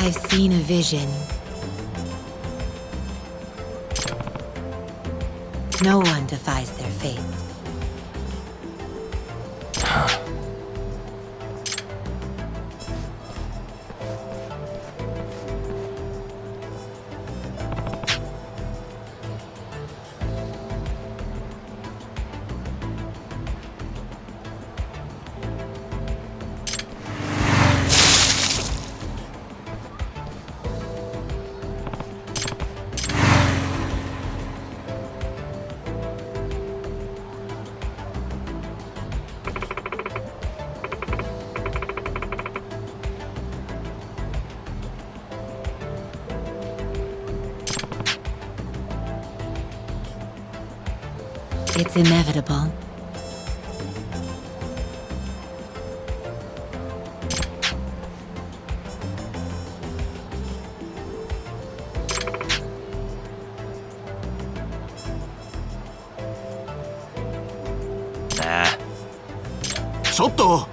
I've seen a vision. No one defies their fate. It's inevitable. Nah. ちょっと!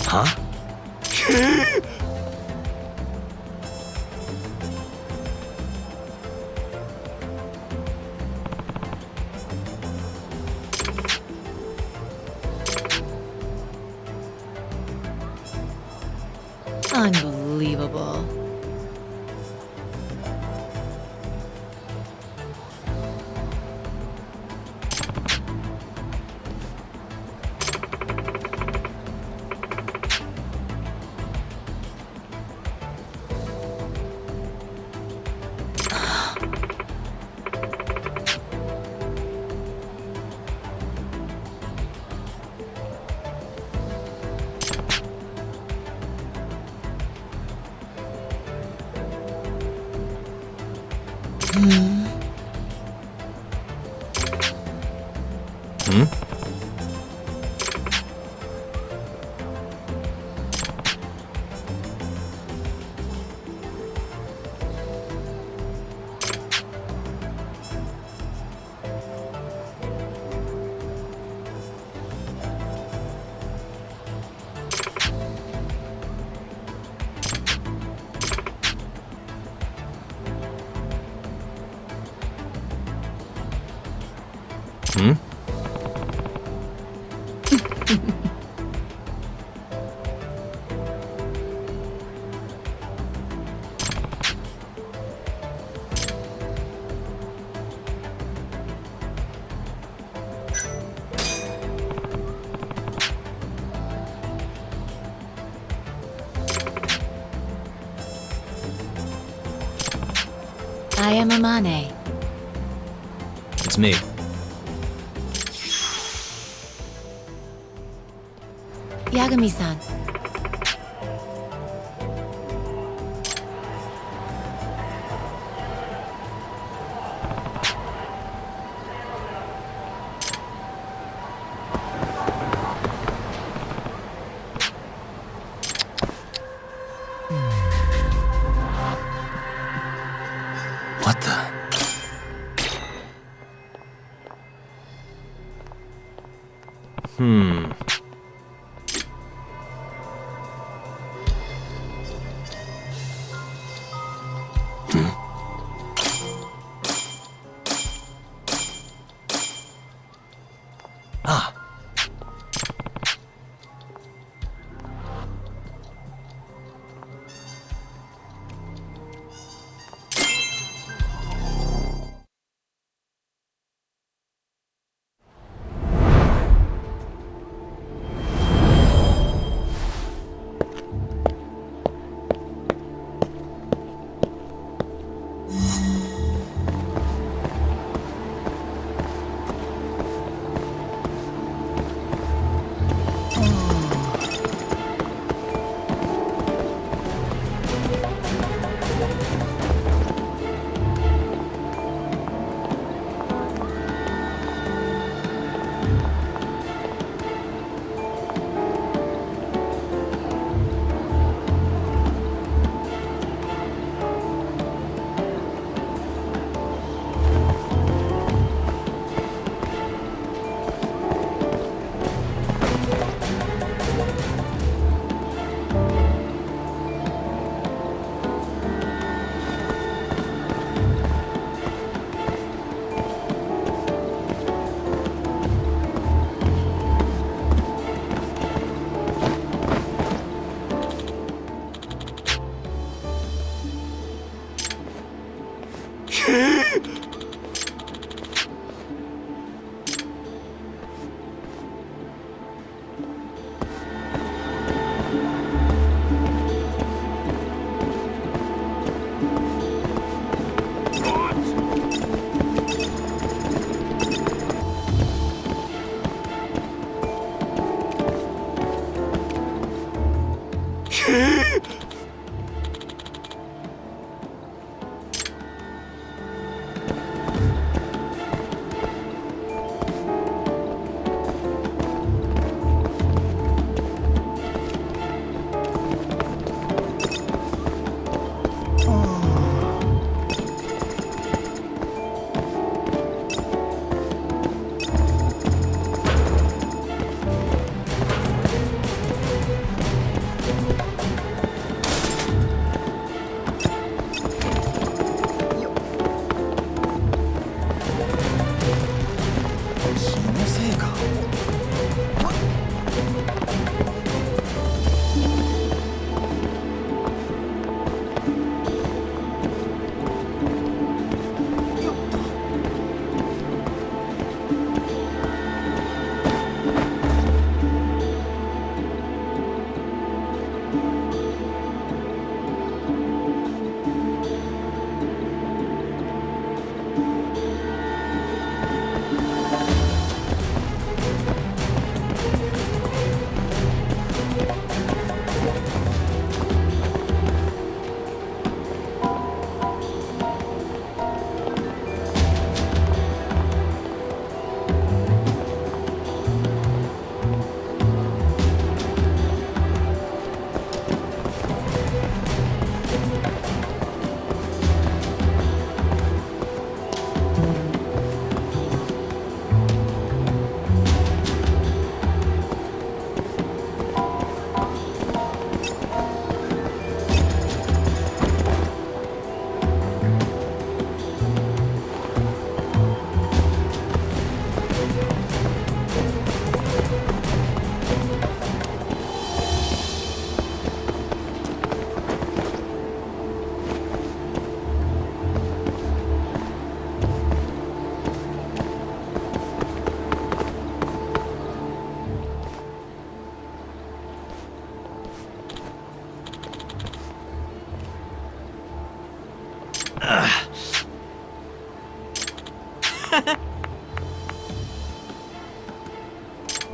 Huh? Unbelievable. Hmm? Hmm? I am Amane. It's me. Yagami-san. What the? Hmm. Ah. 気のせいか。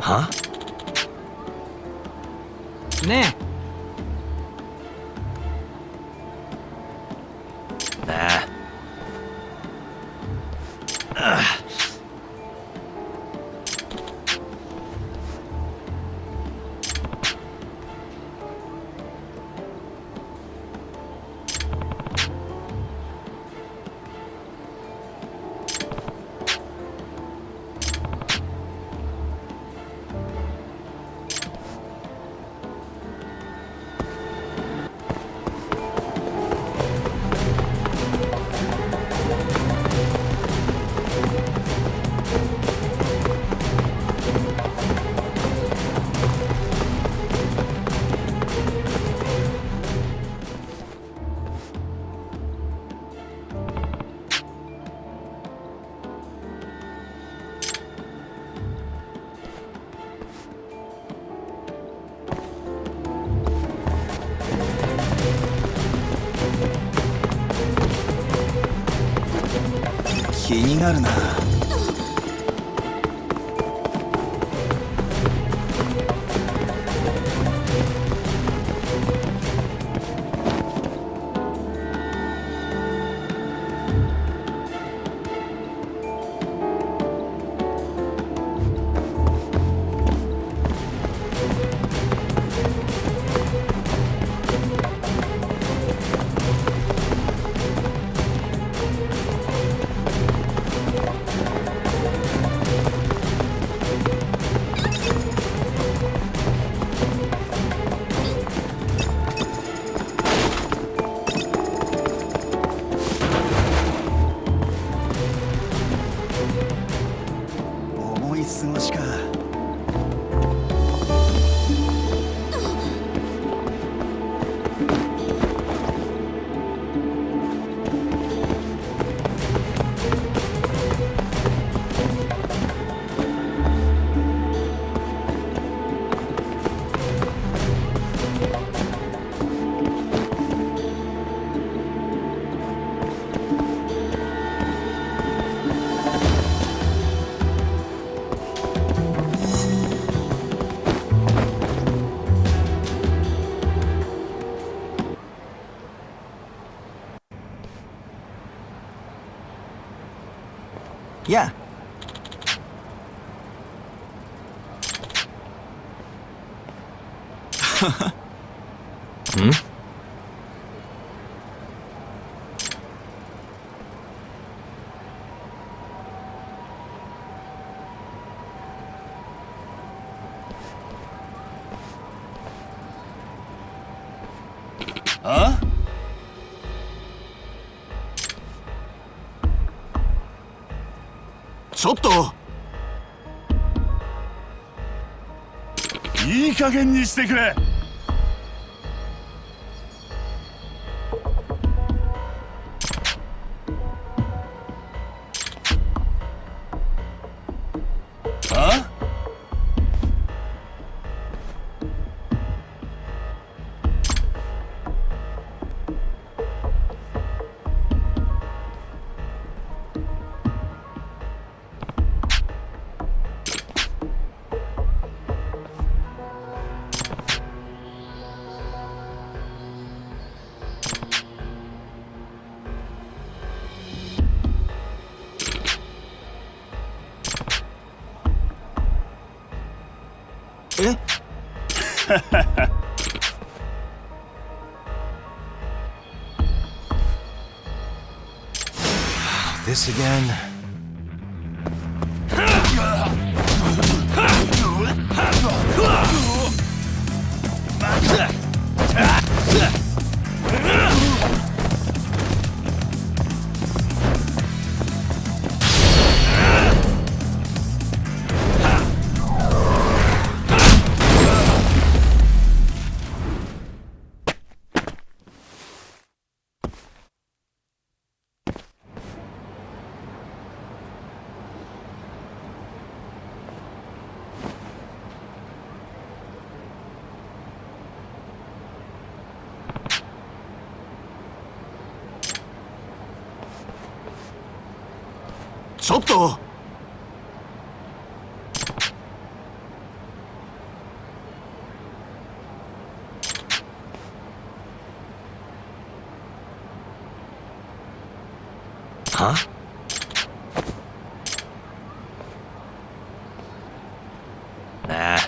Huh? ね Nah. Ugh. "気になるな。Yeah. Hmm? Huh? ちょっといい加減にしてくれ。あ？え？ This again?ちょっとHuh? Nah.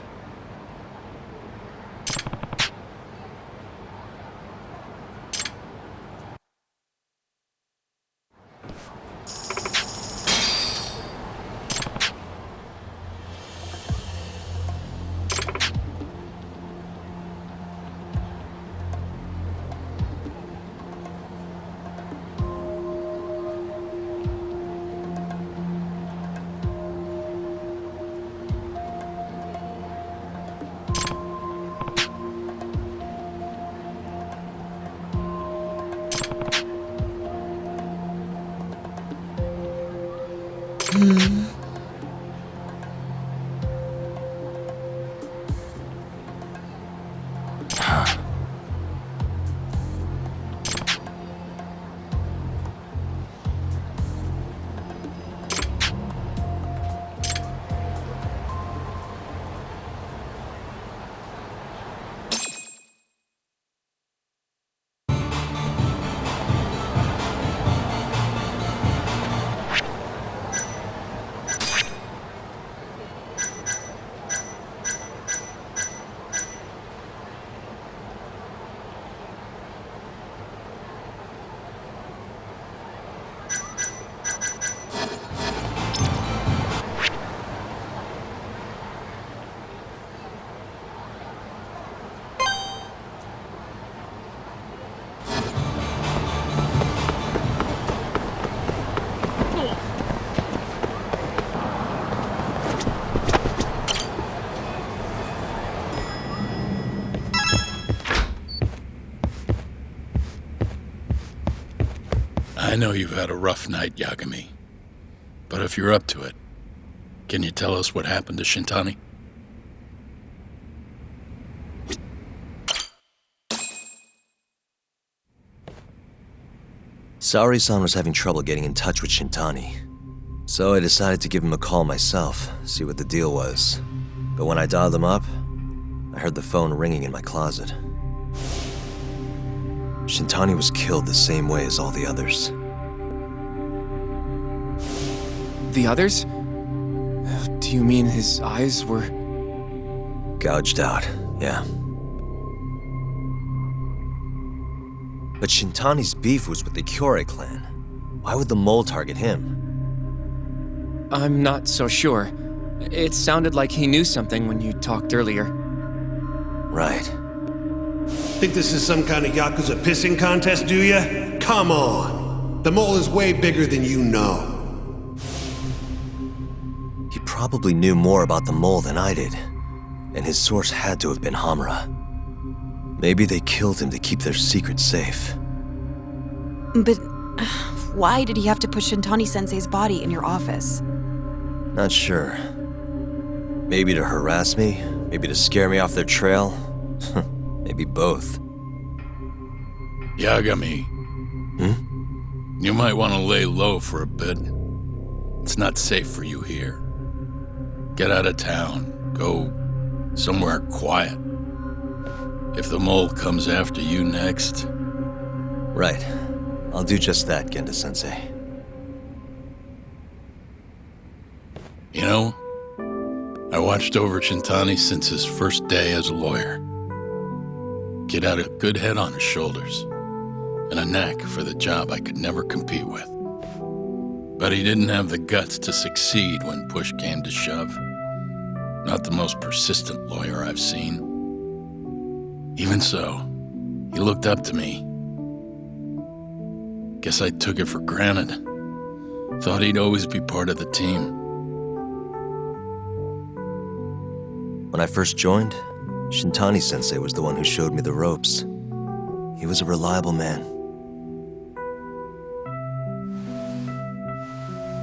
I know you've had a rough night, Yagami. But if you're up to it, can you tell us what happened to Shintani? Saori-san was having trouble getting in touch with Shintani. So I decided to give him a call myself, see what the deal was. But when I dialed him up, I heard the phone ringing in my closet. Shintani was killed the same way as all the others. The others? Do you mean his eyes were... Gouged out, yeah. But Shintani's beef was with the Kyorei clan. Why would the mole target him? I'm not so sure. It sounded like he knew something when you talked earlier. Right. Think this is some kind of Yakuza pissing contest, do ya? Come on! The mole is way bigger than you know. He probably knew more about the mole than I did. And his source had to have been Hamura. Maybe they killed him to keep their secret safe. But why did he have to put Shintani-sensei's body in your office? Not sure. Maybe to harass me, maybe to scare me off their trail. Maybe both. Yagami. You might want to lay low for a bit. It's not safe for you here. Get out of town. Go somewhere quiet. If the mole comes after you next... Right. I'll do just that, Genda-sensei. You know, I watched over Shintani since his first day as a lawyer. Kid had a good head on his shoulders, and a knack for the job I could never compete with. But he didn't have the guts to succeed when push came to shove. Not the most persistent lawyer I've seen. Even so, he looked up to me. Guess I took it for granted. Thought he'd always be part of the team. When I first joined, Shintani-sensei was the one who showed me the ropes. He was a reliable man.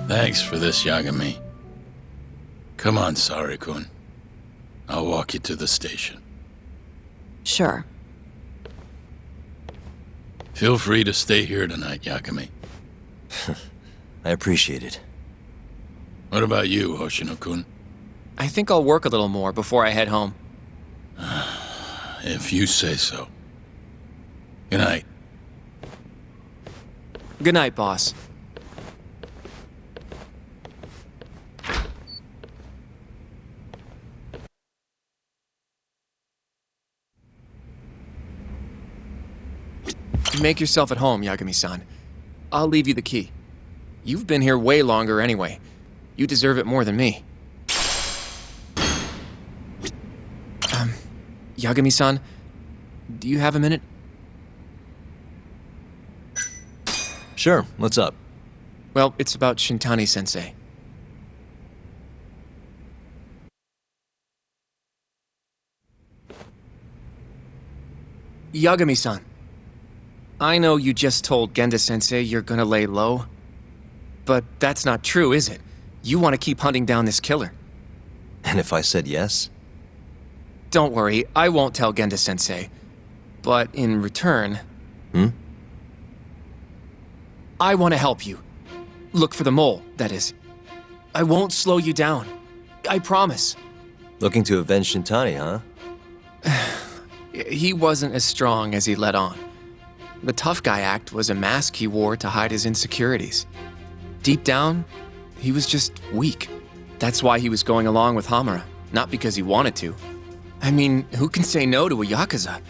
Thanks for this, Yagami. Come on, Sari-kun. I'll walk you to the station. Sure. Feel free to stay here tonight, Yagami. I appreciate it. What about you, Hoshino-kun? I think I'll work a little more before I head home. If you say so. Good night. Good night, boss. Make yourself at home, Yagami-san. I'll leave you the key. You've been here way longer anyway. You deserve it more than me. Yagami-san, do you have a minute? Sure, what's up? Well, it's about Shintani-sensei. Yagami-san, I know you just told Genda-sensei you're gonna lay low, but that's not true, is it? You want to keep hunting down this killer. And if I said yes? Don't worry, I won't tell Genda-sensei. But in return... I want to help you. Look for the mole, that is. I won't slow you down. I promise. Looking to avenge Shintani, huh? He wasn't as strong as he let on. The tough guy act was a mask he wore to hide his insecurities. Deep down, he was just weak. That's why he was going along with Hamura, not because he wanted to. I mean, who can say no to a Yakuza?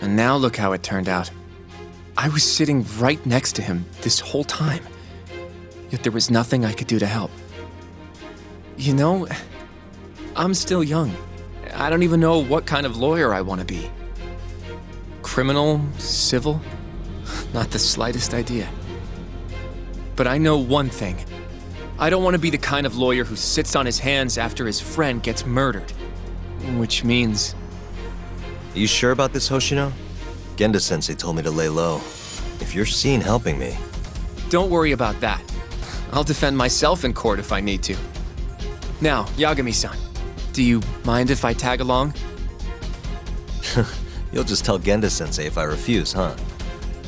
And now look how it turned out. I was sitting right next to him this whole time, yet there was nothing I could do to help. You know, I'm still young. I don't even know what kind of lawyer I want to be. Criminal? Civil? Not the slightest idea. But I know one thing. I don't want to be the kind of lawyer who sits on his hands after his friend gets murdered. Which means... Are you sure about this, Hoshino? Genda-sensei told me to lay low. If you're seen helping me... Don't worry about that. I'll defend myself in court if I need to. Now, Yagami-san, do you mind if I tag along? You'll just tell Genda-sensei if I refuse, huh?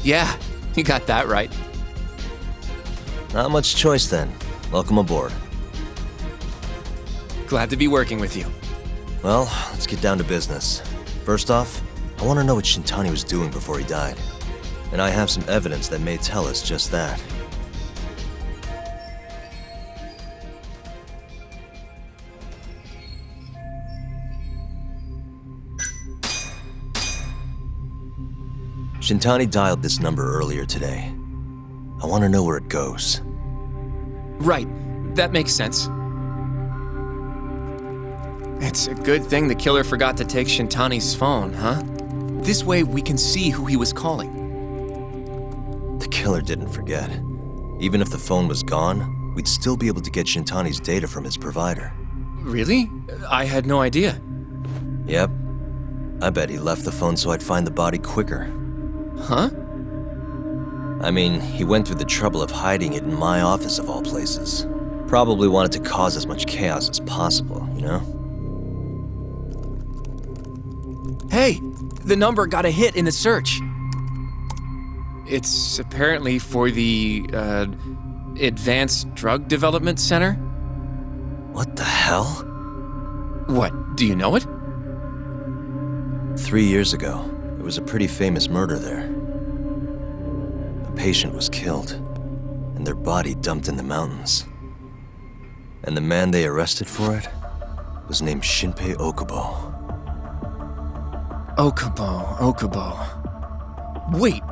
Yeah, you got that right. Not much choice then. Welcome aboard. Glad to be working with you. Well, let's get down to business. First off, I want to know what Shintani was doing before he died. And I have some evidence that may tell us just that. Shintani dialed this number earlier today. I want to know where it goes. Right, that makes sense. It's a good thing the killer forgot to take Shintani's phone, huh? This way we can see who he was calling. The killer didn't forget. Even if the phone was gone, we'd still be able to get Shintani's data from his provider. Really? I had no idea. Yep. I bet he left the phone so I'd find the body quicker. Huh? I mean, he went through the trouble of hiding it in my office of all places. Probably wanted to cause as much chaos as possible, you know? Hey, the number got a hit in the search. It's apparently for the, Advanced Drug Development Center? What the hell? What, do you know it? 3 years ago, there was a pretty famous murder there. A patient was killed, and their body dumped in the mountains. And the man they arrested for it was named Shinpei Okubo. Okubo. Wait,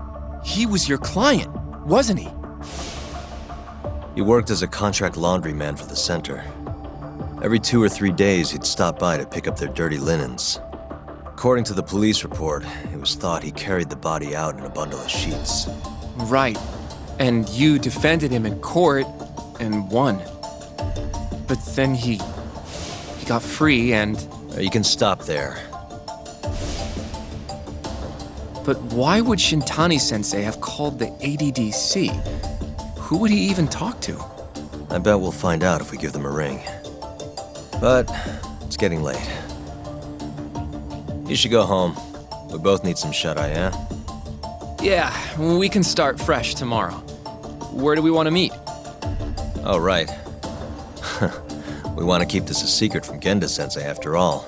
he was your client, wasn't he? He worked as a contract laundryman for the center. Every 2 or 3 days, he'd stop by to pick up their dirty linens. According to the police report, it was thought he carried the body out in a bundle of sheets. Right. And you defended him in court and won. But then he got free and... You can stop there. But why would Shintani-sensei have called the ADDC? Who would he even talk to? I bet we'll find out if we give them a ring. But it's getting late. You should go home. We both need some shut-eye, yeah? Yeah, we can start fresh tomorrow. Where do we want to meet? Oh, right. We want to keep this a secret from Genda-sensei after all.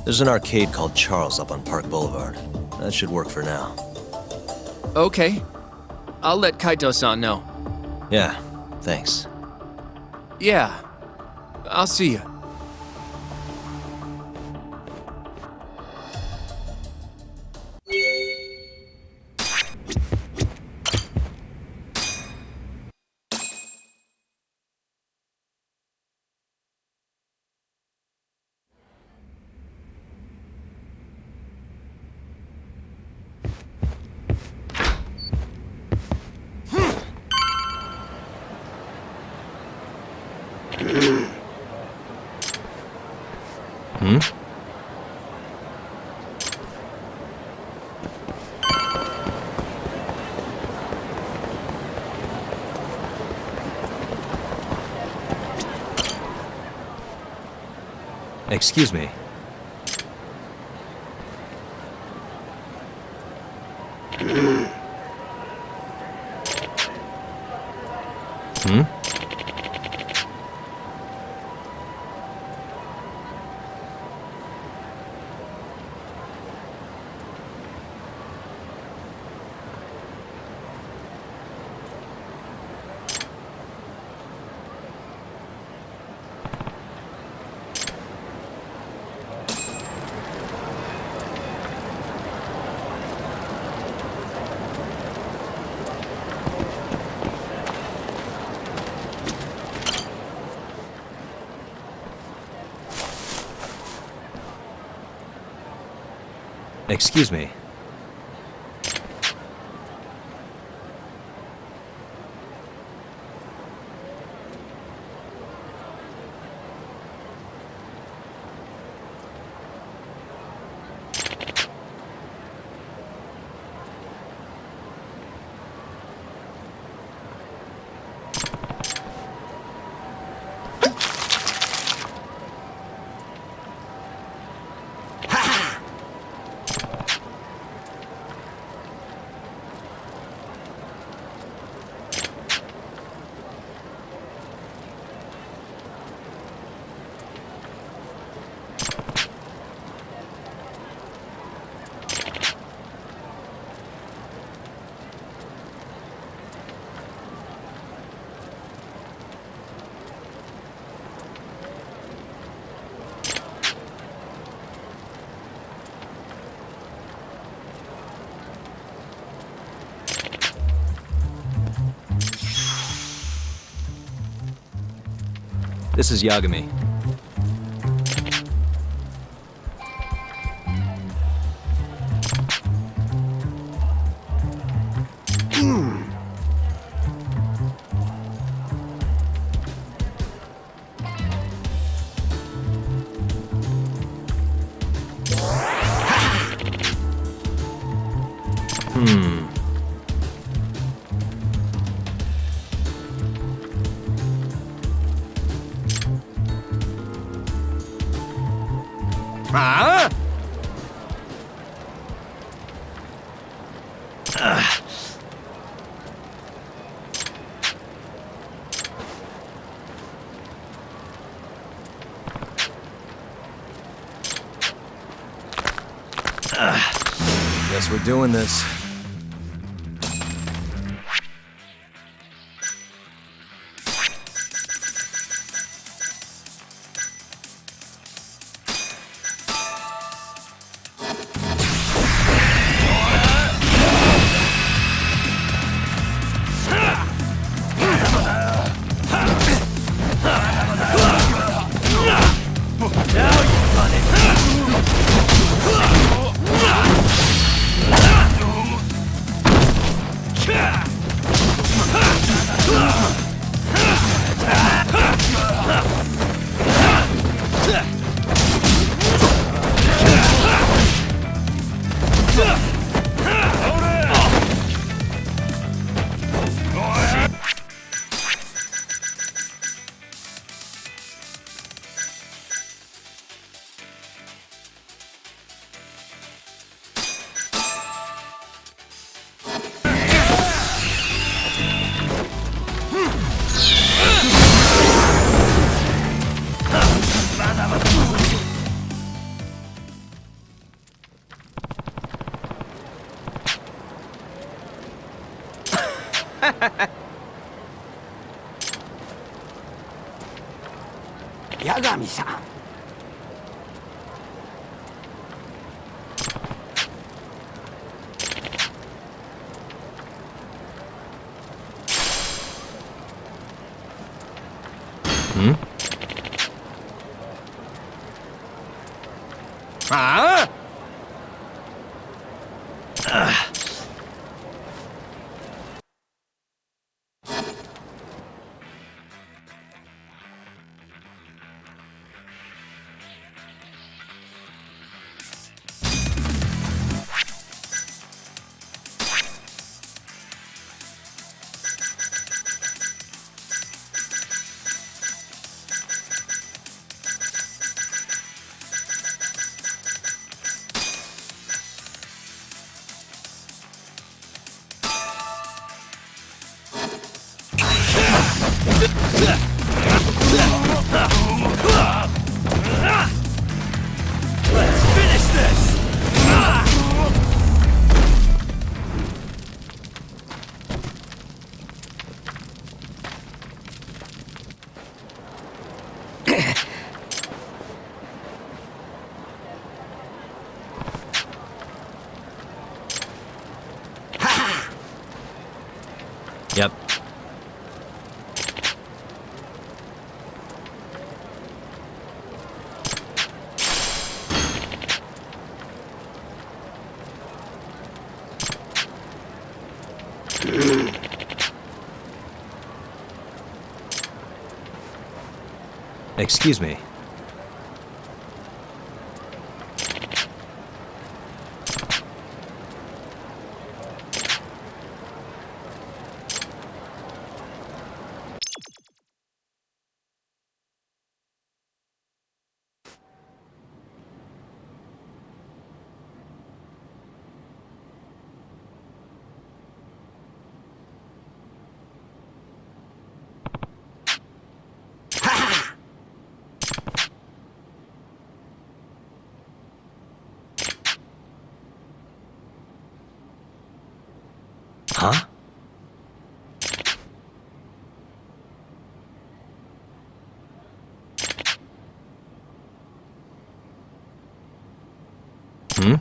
There's an arcade called Charles up on Park Boulevard. That should work for now. Okay. I'll let Kaito-san know. Yeah, thanks. Yeah. I'll see you. Excuse me. Excuse me. This is Yagami. Guess we're doing this. Yagami-san. Yep. Excuse me. Huh? Hmm?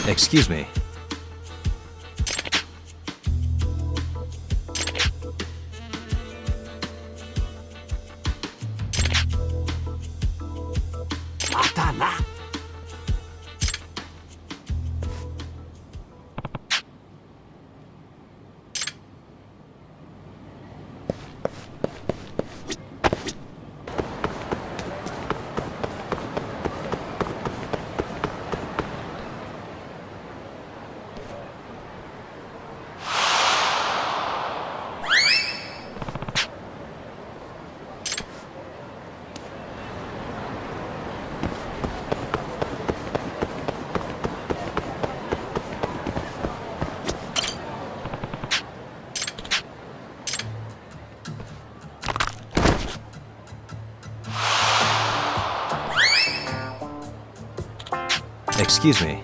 Excuse me. Matana. Excuse me.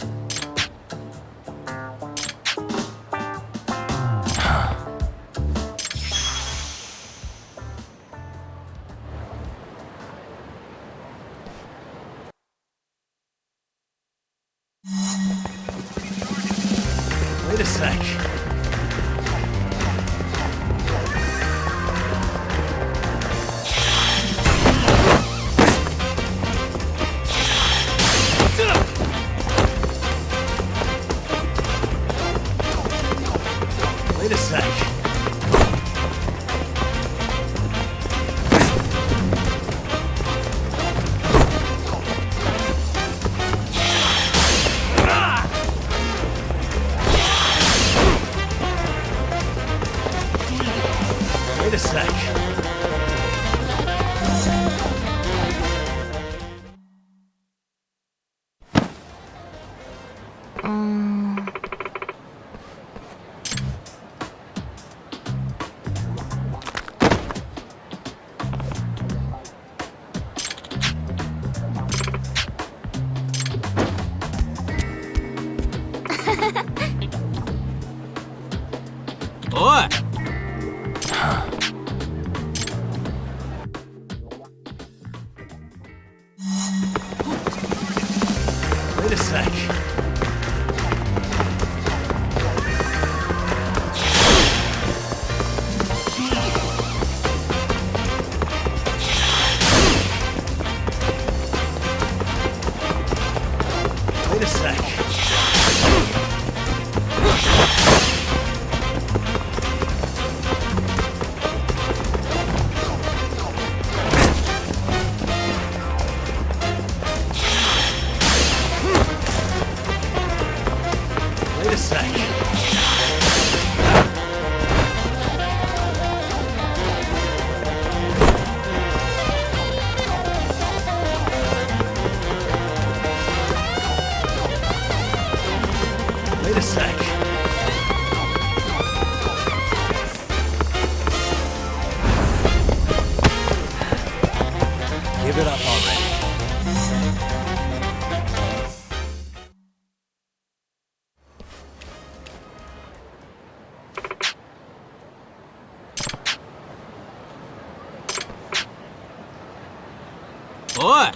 Wait a sec. Wait a sec. Wait a sec. Oi! Wait a sec. Wait a sec. Wait a sec. Wait a sec. Give it up already. Oi!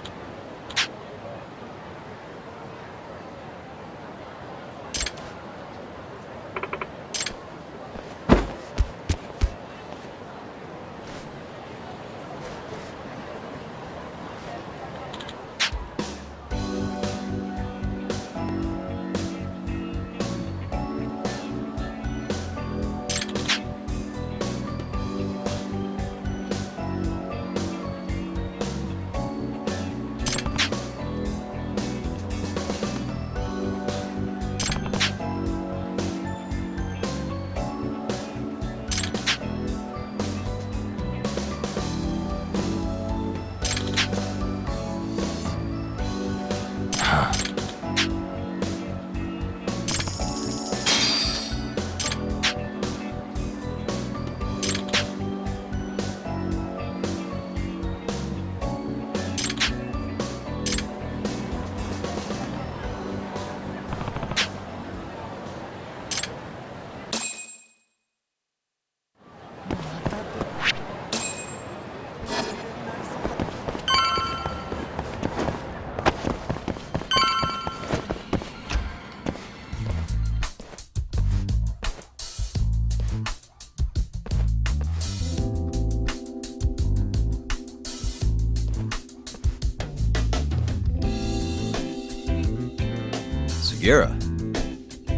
Gira.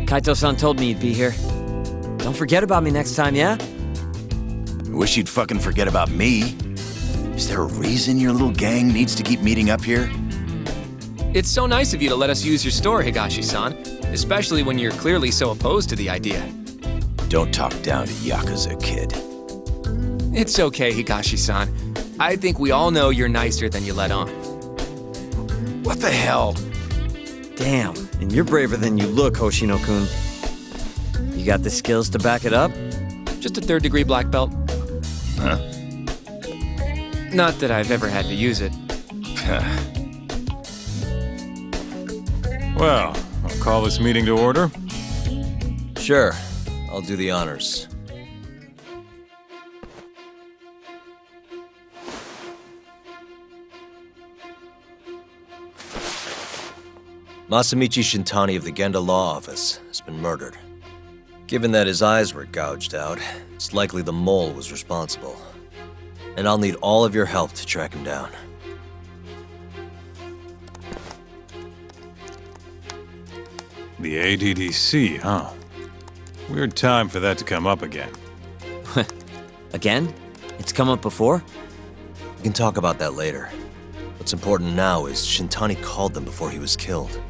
Kaito-san told me you'd be here. Don't forget about me next time, yeah? I wish you'd fucking forget about me. Is there a reason your little gang needs to keep meeting up here? It's so nice of you to let us use your store, Higashi-san, especially when you're clearly so opposed to the idea. Don't talk down to Yakuza, kid. It's okay, Higashi-san. I think we all know you're nicer than you let on. What the hell? Damn, and you're braver than you look, Hoshino-kun. You got the skills to back it up? Just a third-degree black belt. Huh? Not that I've ever had to use it. Well, I'll call this meeting to order. Sure, I'll do the honors. Masamichi Shintani of the Genda Law Office has been murdered. Given that his eyes were gouged out, it's likely the mole was responsible. And I'll need all of your help to track him down. The ADDC, huh? Weird time for that to come up again. Again? It's come up before? We can talk about that later. What's important now is Shintani called them before he was killed.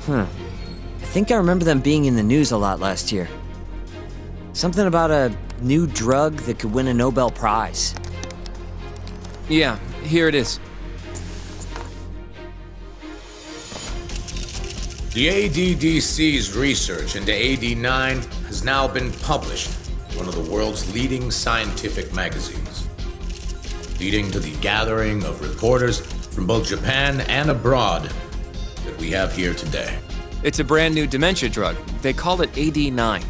I think I remember them being in the news a lot last year. Something about a new drug that could win a Nobel Prize. Yeah, here it is. The ADDC's research into AD9 has now been published in one of the world's leading scientific magazines, leading to the gathering of reporters from both Japan and abroad that we have here today. It's a brand new dementia drug. They call it AD9.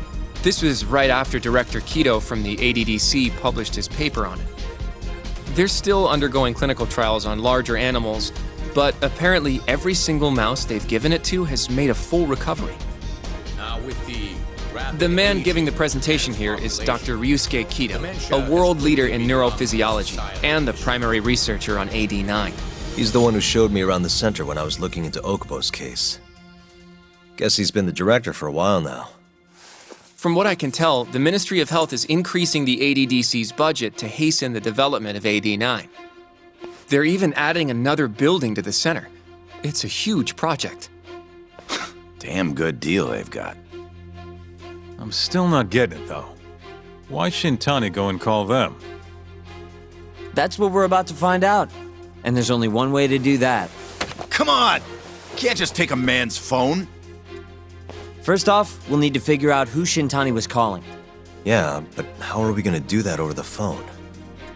This was right after Director Kido from the ADDC published his paper on it. They're still undergoing clinical trials on larger animals, but apparently every single mouse they've given it to has made a full recovery. Now with The man giving the presentation here is Dr. Ryusuke Kido, a world leader in neurophysiology and the primary researcher on AD9. He's the one who showed me around the center when I was looking into Okubo's case. Guess he's been the director for a while now. From what I can tell, the Ministry of Health is increasing the ADDC's budget to hasten the development of AD9. They're even adding another building to the center. It's a huge project. Damn good deal they've got. I'm still not getting it, though. Why Shintani go and call them? That's what we're about to find out. And there's only one way to do that. Come on! Can't just take a man's phone. First off, we'll need to figure out who Shintani was calling. Yeah, but how are we gonna do that over the phone?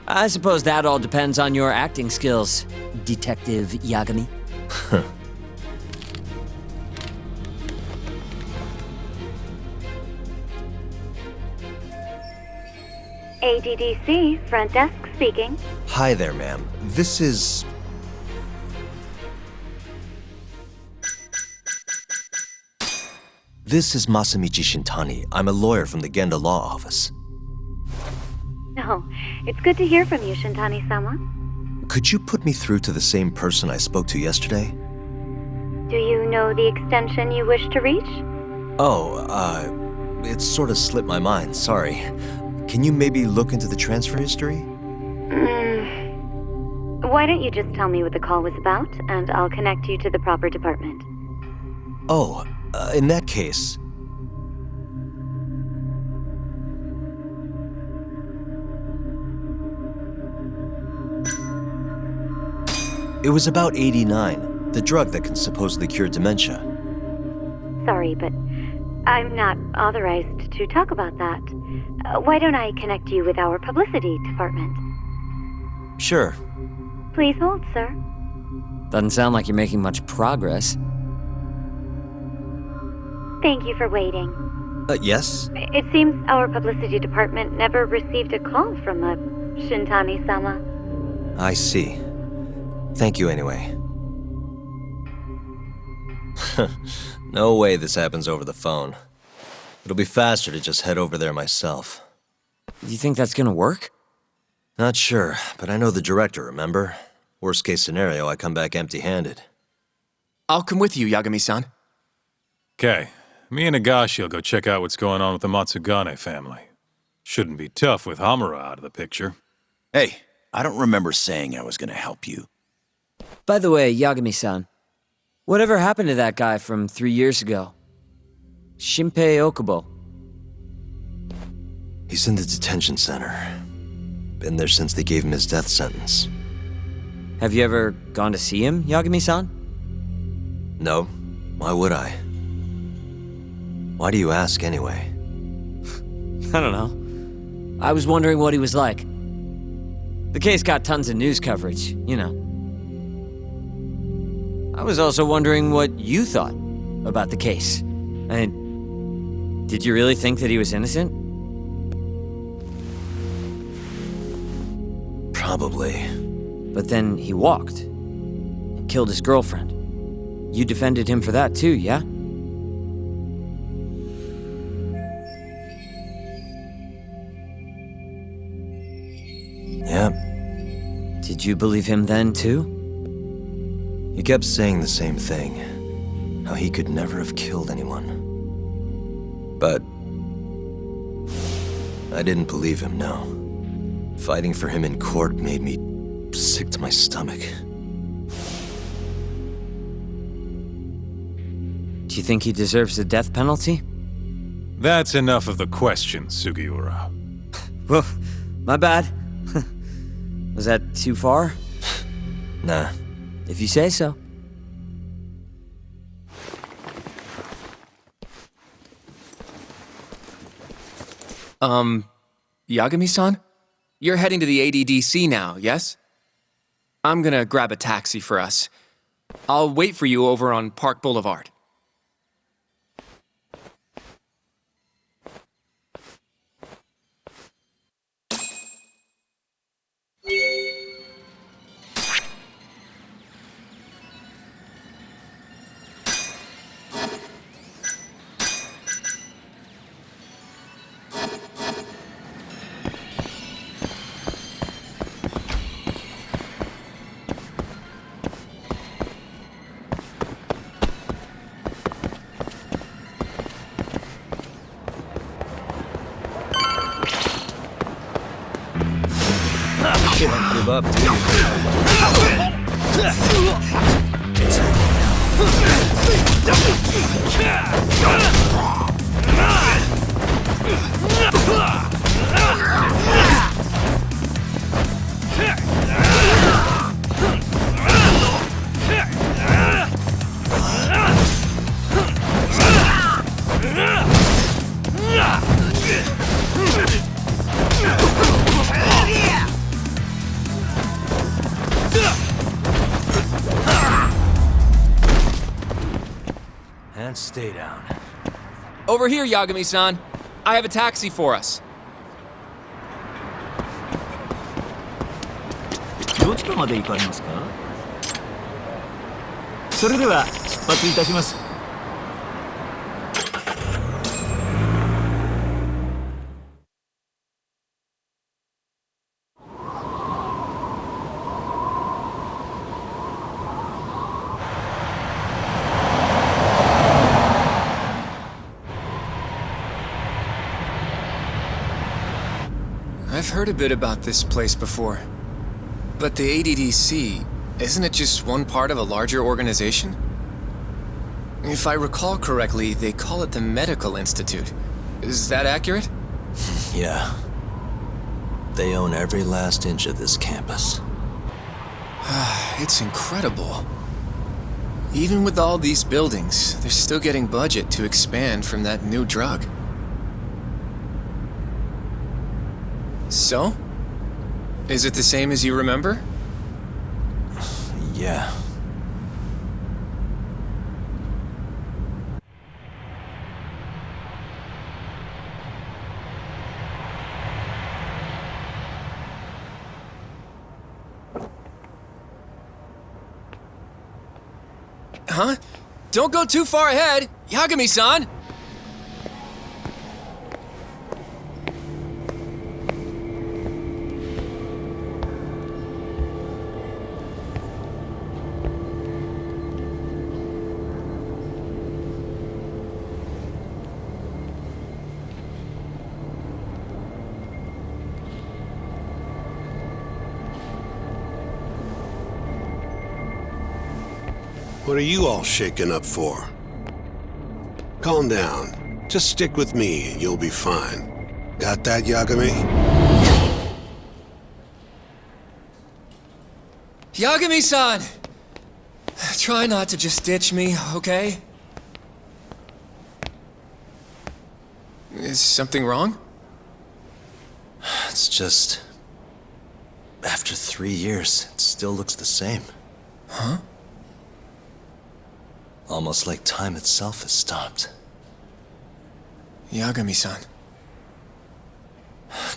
I suppose that all depends on your acting skills, Detective Yagami. ADDC, front desk speaking. Hi there, ma'am. This is... This is Masamichi Shintani. I'm a lawyer from the Genda Law Office. Oh, it's good to hear from you, Shintani-sama. Could you put me through to the same person I spoke to yesterday? Do you know the extension you wish to reach? Oh, it sort of slipped my mind, sorry. Can you maybe look into the transfer history? Why don't you just tell me what the call was about, and I'll connect you to the proper department. Oh, in that case... It was about 89, the drug that can supposedly cure dementia. Sorry, but I'm not authorized to talk about that. Why don't I connect you with our publicity department? Sure. Please hold, sir. Doesn't sound like you're making much progress. Thank you for waiting. Yes? It seems our publicity department never received a call from a Shintani-sama. I see. Thank you anyway. No way this happens over the phone. It'll be faster to just head over there myself. Do you think that's gonna work? Not sure, but I know the director, remember? Worst case scenario, I come back empty-handed. I'll come with you, Yagami-san. Okay, me and Nagashi will go check out what's going on with the Matsugane family. Shouldn't be tough with Hamura out of the picture. Hey, I don't remember saying I was gonna help you. By the way, Yagami-san, whatever happened to that guy from 3 years ago? Shinpei Okubo. He's in the detention center. Been there since they gave him his death sentence. Have you ever gone to see him, Yagami-san? No. Why would I? Why do you ask anyway? I don't know. I was wondering what he was like. The case got tons of news coverage, you know. I was also wondering what you thought about the case. I mean, did you really think that he was innocent? Probably. But then he walked. And killed his girlfriend. You defended him for that too, yeah? Yeah. Did you believe him then too? He kept saying the same thing. How he could never have killed anyone. But I didn't believe him, no. Fighting for him in court made me sick to my stomach. Do you think he deserves the death penalty? That's enough of the question, Sugiura. Whoa, my bad. Was that too far? Nah. If you say so. Yagami-san? You're heading to the ADDC now, yes? I'm gonna grab a taxi for us. I'll wait for you over on Park Boulevard. Can't give up, do you? And stay down. Over here, Yagami-san. I have a taxi for us. どちらまで行かれますか? それでは出発いたします。 I've heard a bit about this place before. But the ADDC, isn't it just one part of a larger organization? If I recall correctly, they call it the Medical Institute. Is that accurate? Yeah. They own every last inch of this campus. It's incredible. Even with all these buildings, they're still getting budget to expand from that new drug. So? Is it the same as you remember? Yeah. Huh? Don't go too far ahead, Yagami-san! What are you all shaken up for? Calm down. Just stick with me and you'll be fine. Got that, Yagami? Yagami-san! Try not to just ditch me, okay? Is something wrong? It's just... After 3 years, it still looks the same. Huh? Almost like time itself has stopped. Yagami-san.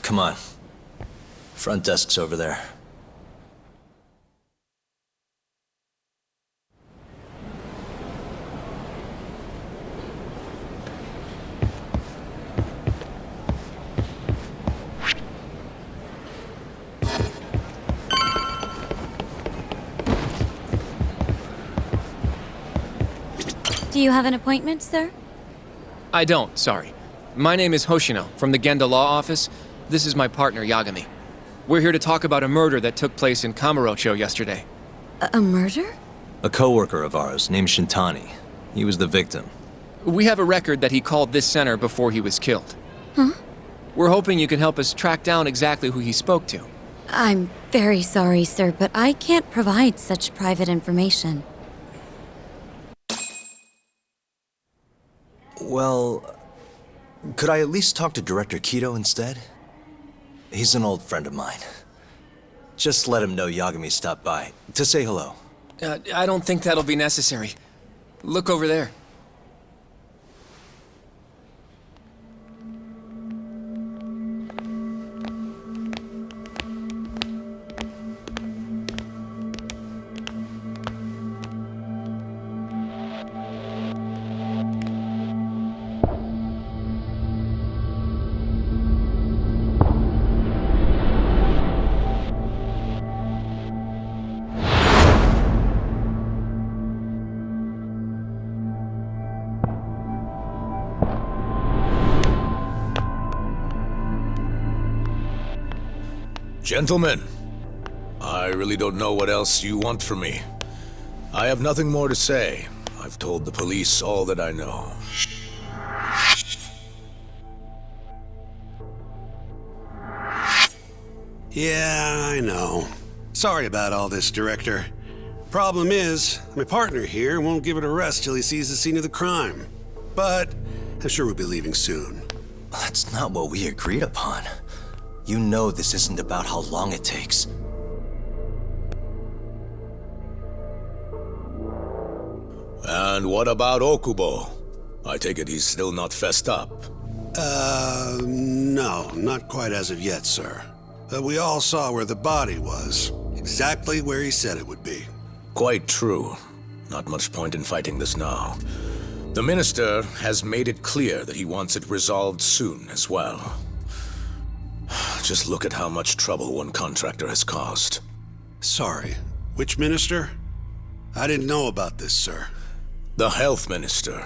Come on. Front desk's over there. Do you have an appointment, sir? I don't, sorry. My name is Hoshino, from the Genda Law Office. This is my partner, Yagami. We're here to talk about a murder that took place in Kamurocho yesterday. A murder? A coworker of ours named Shintani. He was the victim. We have a record that he called this center before he was killed. Huh? We're hoping you can help us track down exactly who he spoke to. I'm very sorry, sir, but I can't provide such private information. Well, could I at least talk to Director Kido instead? He's an old friend of mine. Just let him know Yagami stopped by, to say hello. I don't think that'll be necessary. Look over there. Gentlemen, I really don't know what else you want from me. I have nothing more to say. I've told the police all that I know. Yeah, I know. Sorry about all this, Director. Problem is, my partner here won't give it a rest till he sees the scene of the crime. But I'm sure we'll be leaving soon. That's not what we agreed upon. You know this isn't about how long it takes. And what about Okubo? I take it he's still not fessed up. No, not quite as of yet, sir. But we all saw where the body was. Exactly where he said it would be. Quite true. Not much point in fighting this now. The Minister has made it clear that he wants it resolved soon as well. Just look at how much trouble one contractor has caused. Sorry, which minister? I didn't know about this, sir. The Health Minister.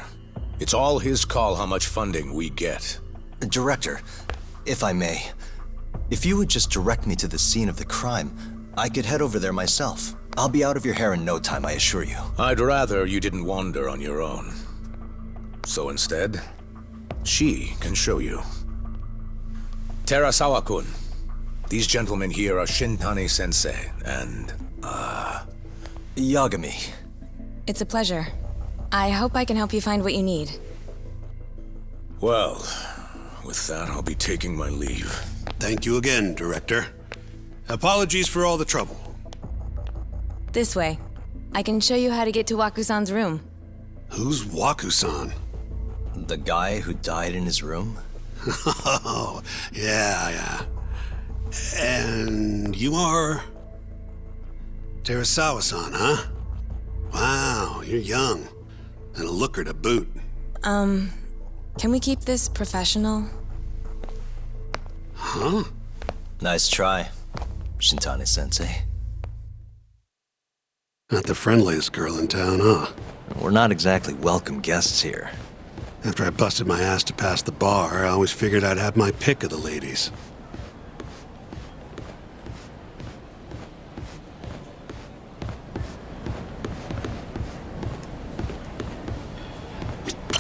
It's all his call how much funding we get. Director, if I may, if you would just direct me to the scene of the crime, I could head over there myself. I'll be out of your hair in no time, I assure you. I'd rather you didn't wander on your own. So instead, she can show you. Terasawa-kun, these gentlemen here are Shintani-sensei and, Yagami. It's a pleasure. I hope I can help you find what you need. Well, with that, I'll be taking my leave. Thank you again, Director. Apologies for all the trouble. This way. I can show you how to get to Waku-san's room. Who's Waku-san? The guy who died in his room? Oh, yeah. And you are... Terasawa-san, huh? Wow, you're young. And a looker to boot. Can we keep this professional? Huh? Nice try, Shintani-sensei. Not the friendliest girl in town, huh? We're not exactly welcome guests here. After I busted my ass to pass the bar, I always figured I'd have my pick of the ladies.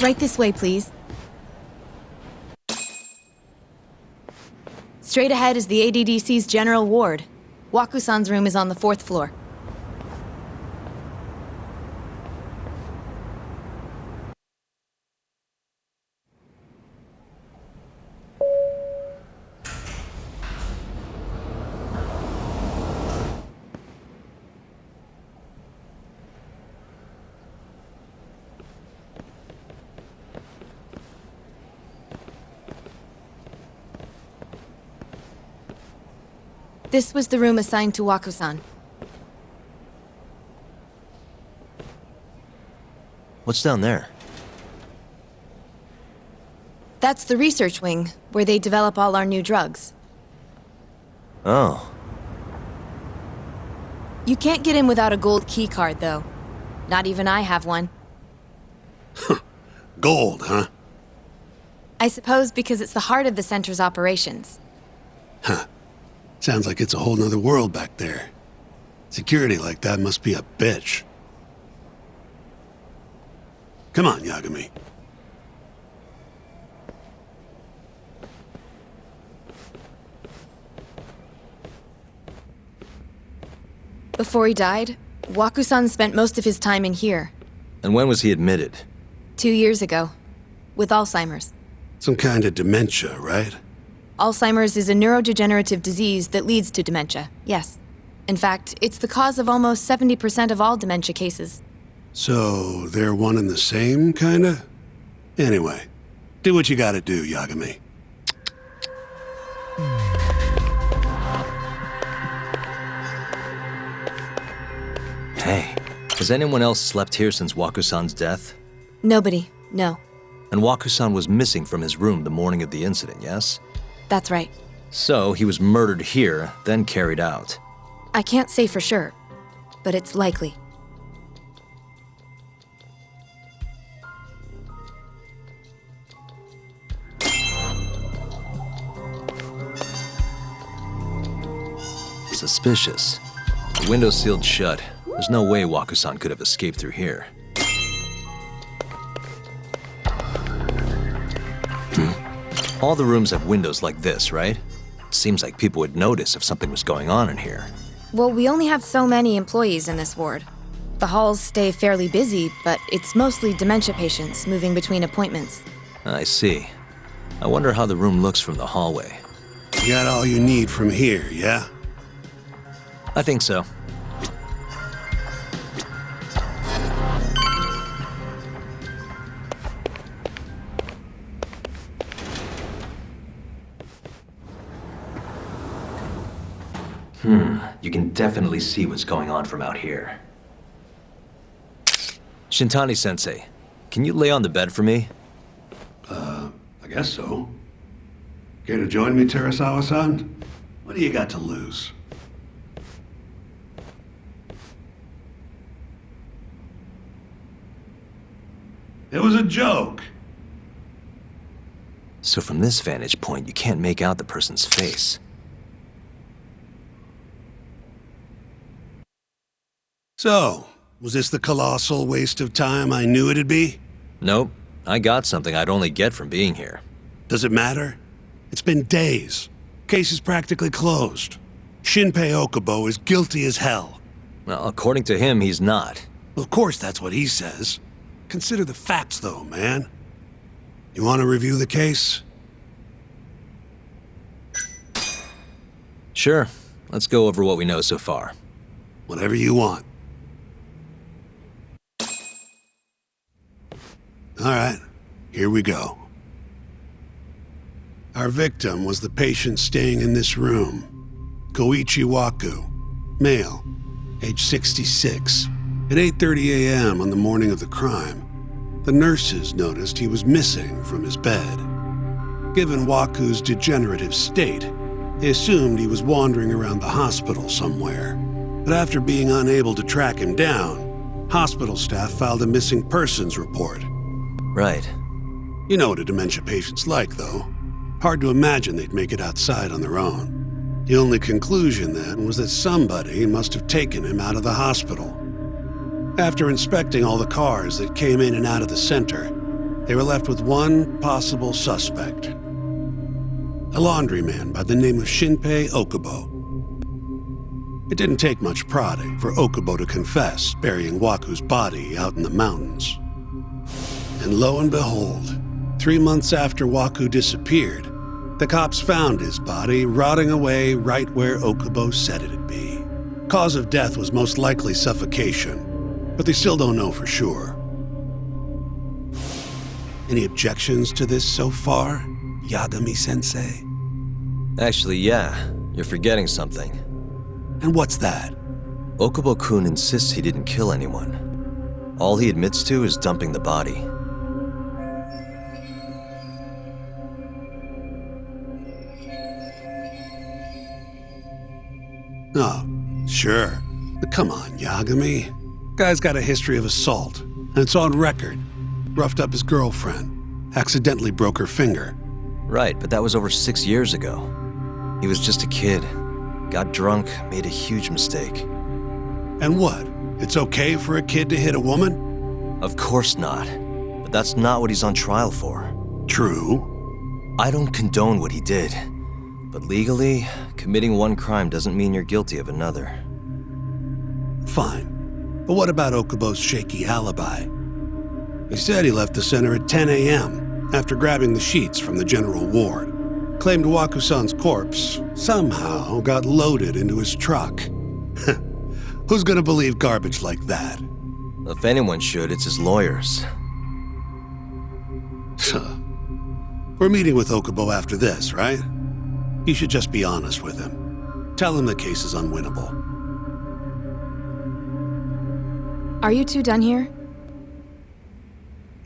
Right this way, please. Straight ahead is the ADDC's general ward. Waku-san's room is on the 4th floor. This was the room assigned to Waku-san. What's down there? That's the research wing, where they develop all our new drugs. Oh. You can't get in without a gold key card, though. Not even I have one. Gold, huh? I suppose because it's the heart of the center's operations. Huh. Sounds like it's a whole nother world back there. Security like that must be a bitch. Come on, Yagami. Before he died, Waku-san spent most of his time in here. And when was he admitted? 2 years ago. With Alzheimer's. Some kind of dementia, right? Alzheimer's is a neurodegenerative disease that leads to dementia, yes. In fact, it's the cause of almost 70% of all dementia cases. So, they're one and the same, kinda? Anyway, do what you gotta do, Yagami. Hey, has anyone else slept here since Waku-san's death? Nobody, no. And Waku-san was missing from his room the morning of the incident, yes? That's right. So, he was murdered here, then carried out. I can't say for sure, but it's likely. Suspicious. The window's sealed shut. There's no way Waku-san could have escaped through here. All the rooms have windows like this, right? It seems like people would notice if something was going on in here. Well, we only have so many employees in this ward. The halls stay fairly busy, but it's mostly dementia patients moving between appointments. I see. I wonder how the room looks from the hallway. You got all you need from here, yeah? I think so. You can definitely see what's going on from out here. Shintani-sensei, can you lay on the bed for me? I guess so. Care to join me, Terasawa-san? What do you got to lose? It was a joke. So from this vantage point, you can't make out the person's face. So, was this the colossal waste of time I knew it'd be? Nope. I got something I'd only get from being here. Does it matter? It's been days. Case is practically closed. Shinpei Okubo is guilty as hell. Well, according to him, he's not. Well, of course that's what he says. Consider the facts, though, man. You want to review the case? Sure. Let's go over what we know so far. Whatever you want. All right, here we go. Our victim was the patient staying in this room. Koichi Waku, male, age 66. At 8:30 a.m. on the morning of the crime, the nurses noticed he was missing from his bed. Given Waku's degenerative state, they assumed he was wandering around the hospital somewhere. But after being unable to track him down, hospital staff filed a missing persons report. Right. You know what a dementia patient's like, though. Hard to imagine they'd make it outside on their own. The only conclusion then was that somebody must have taken him out of the hospital. After inspecting all the cars that came in and out of the center, they were left with one possible suspect. A laundryman by the name of Shinpei Okubo. It didn't take much prodding for Okubo to confess burying Waku's body out in the mountains. And lo and behold, 3 months after Waku disappeared, the cops found his body rotting away right where Okubo said it'd be. Cause of death was most likely suffocation, but they still don't know for sure. Any objections to this so far, Yagami-sensei? Actually, yeah. You're forgetting something. And what's that? Okubo-kun insists he didn't kill anyone. All he admits to is dumping the body. Oh, sure. But come on, Yagami. Guy's got a history of assault, and it's on record. Roughed up his girlfriend, accidentally broke her finger. Right, but that was over 6 years ago. He was just a kid. Got drunk, made a huge mistake. And what? It's okay for a kid to hit a woman? Of course not. But that's not what he's on trial for. True. I don't condone what he did. But legally, committing one crime doesn't mean you're guilty of another. Fine. But what about Okubo's shaky alibi? He said he left the center at 10 a.m. after grabbing the sheets from the general ward. Claimed Waku-san's corpse somehow got loaded into his truck. Who's gonna believe garbage like that? If anyone should, it's his lawyers. We're meeting with Okubo after this, right? You should just be honest with him. Tell him the case is unwinnable. Are you two done here?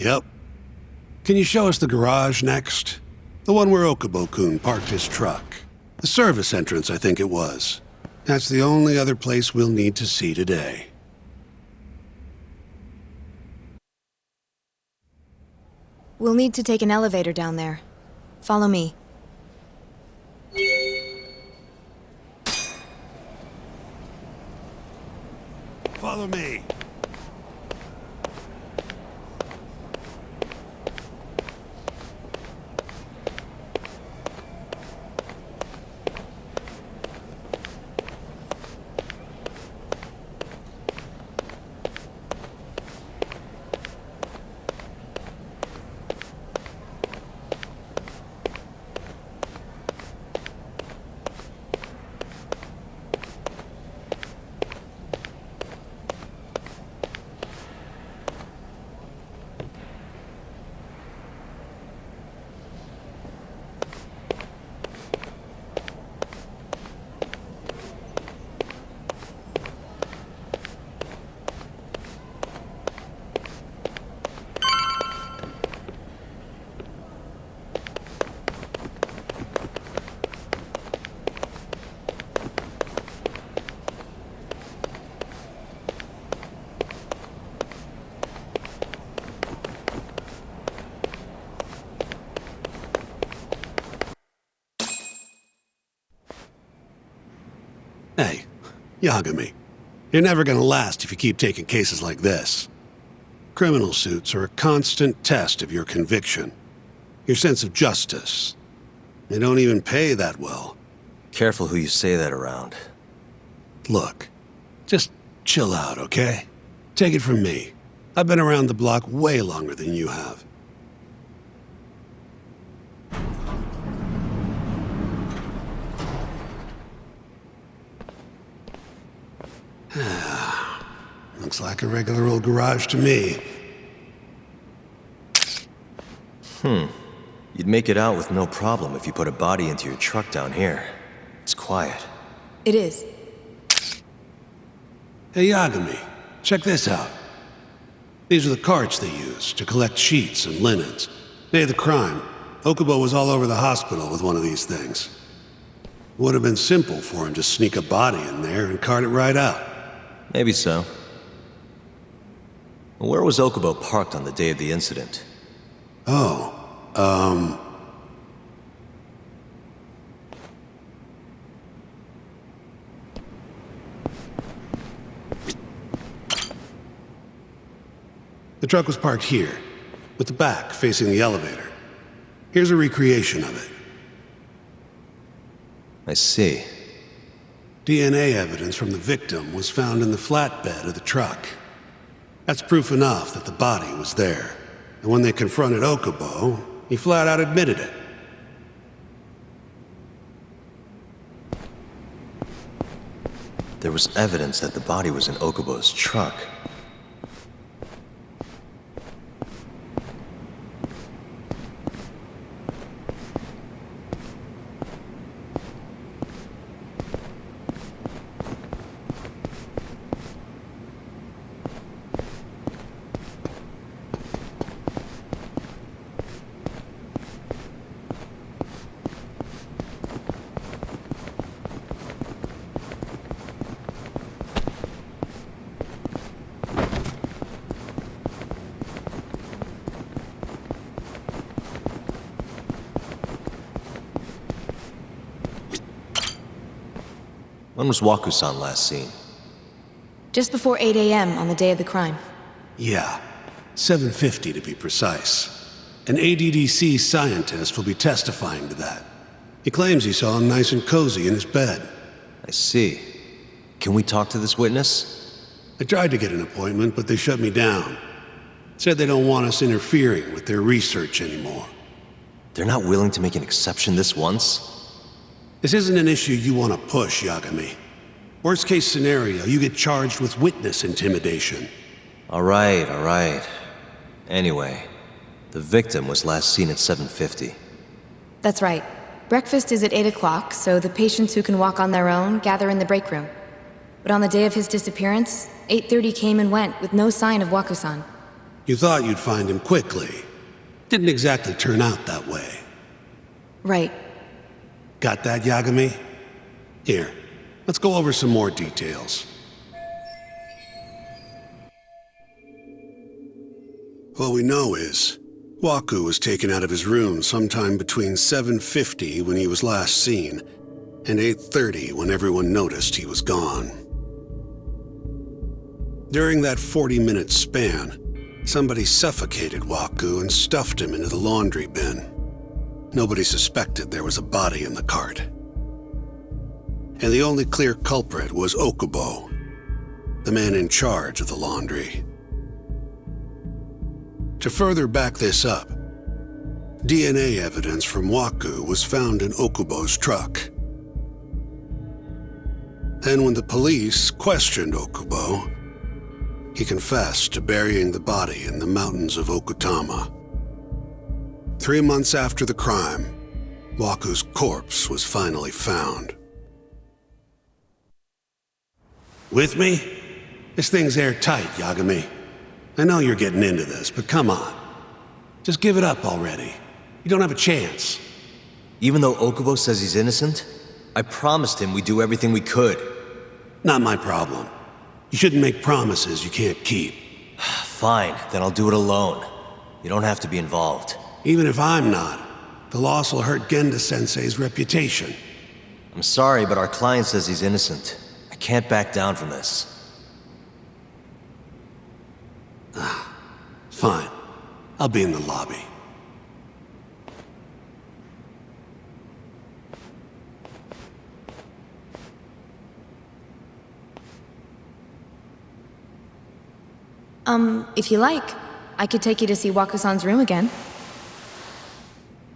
Yep. Can you show us the garage next? The one where Okubo-kun parked his truck. The service entrance, I think it was. That's the only other place we'll need to see today. We'll need to take an elevator down there. Follow me. Follow me. Hey, Yagami, you're never gonna last if you keep taking cases like this. Criminal suits are a constant test of your conviction, your sense of justice. They don't even pay that well. Careful who you say that around. Look, just chill out, okay? Take it from me. I've been around the block way longer than you have. Looks like a regular old garage to me. You'd make it out with no problem if you put a body into your truck down here. It's quiet. It is. Hey, Yagami, check this out. These are the carts they use to collect sheets and linens. Day of the crime, Okubo was all over the hospital with one of these things. Would have been simple for him to sneak a body in there and cart it right out. Maybe so. Where was Okubo parked on the day of the incident? The truck was parked here. with the back facing the elevator. Here's a recreation of it. I see. DNA evidence from the victim was found in the flatbed of the truck. That's proof enough that the body was there. And when they confronted Okubo, he flat out admitted it. There was evidence that the body was in Okubo's truck. When was Waku-san last seen? Just before 8 a.m. on the day of the crime. Yeah, 7:50 to be precise. An ADDC scientist will be testifying to that. He claims he saw him nice and cozy in his bed. I see. Can we talk to this witness? I tried to get an appointment, but they shut me down. Said they don't want us interfering with their research anymore. They're not willing to make an exception this once? This isn't an issue you want to push, Yagami. Worst case scenario, you get charged with witness intimidation. All right. Anyway, the victim was last seen at 7:50. That's right. Breakfast is at 8 o'clock, so the patients who can walk on their own gather in the break room. But on the day of his disappearance, 8:30 came and went with no sign of Waku-san. You thought you'd find him quickly. Didn't exactly turn out that way. Right. Got that, Yagami? Here, let's go over some more details. What we know is, Waku was taken out of his room sometime between 7:50 when he was last seen, and 8:30 when everyone noticed he was gone. During that 40-minute span, somebody suffocated Waku and stuffed him into the laundry bin. Nobody suspected there was a body in the cart. And the only clear culprit was Okubo, the man in charge of the laundry. To further back this up, DNA evidence from Waku was found in Okubo's truck. Then when the police questioned Okubo, he confessed to burying the body in the mountains of Okutama. 3 months after the crime, Waku's corpse was finally found. With me? This thing's airtight, Yagami. I know you're getting into this, but come on. Just give it up already. You don't have a chance. Even though Okubo says he's innocent, I promised him we'd do everything we could. Not my problem. You shouldn't make promises you can't keep. Fine, then I'll do it alone. You don't have to be involved. Even if I'm not, the loss will hurt Genda-sensei's reputation. I'm sorry, but our client says he's innocent. I can't back down from this. Fine. I'll be in the lobby. If you like, I could take you to see Waku-san's room again.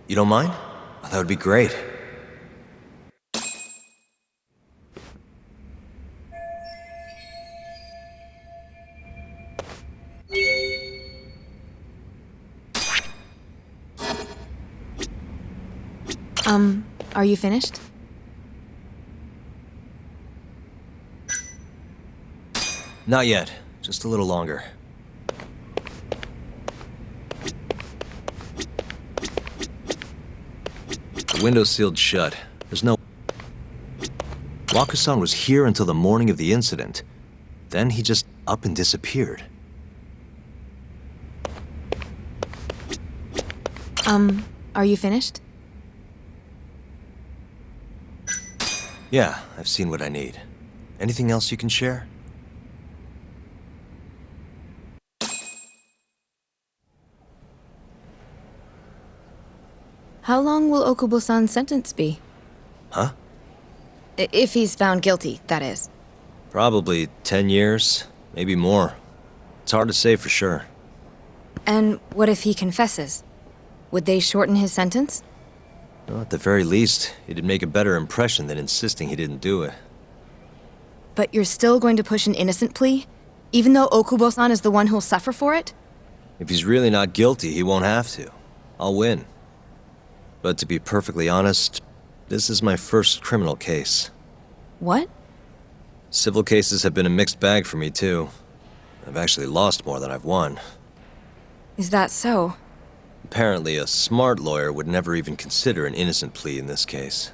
You don't mind? That would be great. Are you finished? Not yet. Just a little longer. The window's sealed shut. There's no... Waku-san was here until the morning of the incident. Then he just up and disappeared. Are you finished? Yeah, I've seen what I need. Anything else you can share? How long will Okubo-san's sentence be? Huh? If he's found guilty, that is. Probably 10 years, maybe more. It's hard to say for sure. And what if he confesses? Would they shorten his sentence? Well, at the very least, it'd make a better impression than insisting he didn't do it. But you're still going to push an innocent plea? Even though Okubo-san is the one who'll suffer for it? If he's really not guilty, he won't have to. I'll win. But to be perfectly honest, this is my first criminal case. What? Civil cases have been a mixed bag for me, too. I've actually lost more than I've won. Is that so? Apparently, a smart lawyer would never even consider an innocent plea in this case.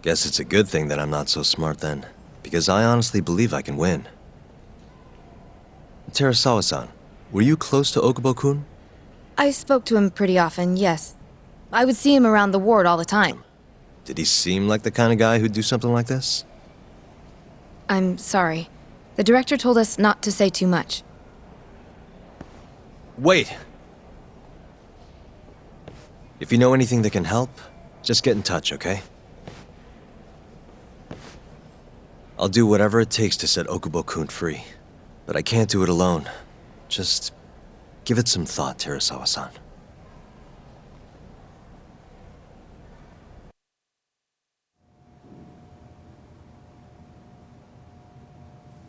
Guess it's a good thing that I'm not so smart then, because I honestly believe I can win. Terasawa-san, were you close to Okubo-kun? I spoke to him pretty often, yes. I would see him around the ward all the time. Did he seem like the kind of guy who'd do something like this? I'm sorry. The director told us not to say too much. Wait! If you know anything that can help, just get in touch, okay? I'll do whatever it takes to set Okubo-kun free. But I can't do it alone. Just give it some thought, Terasawa-san.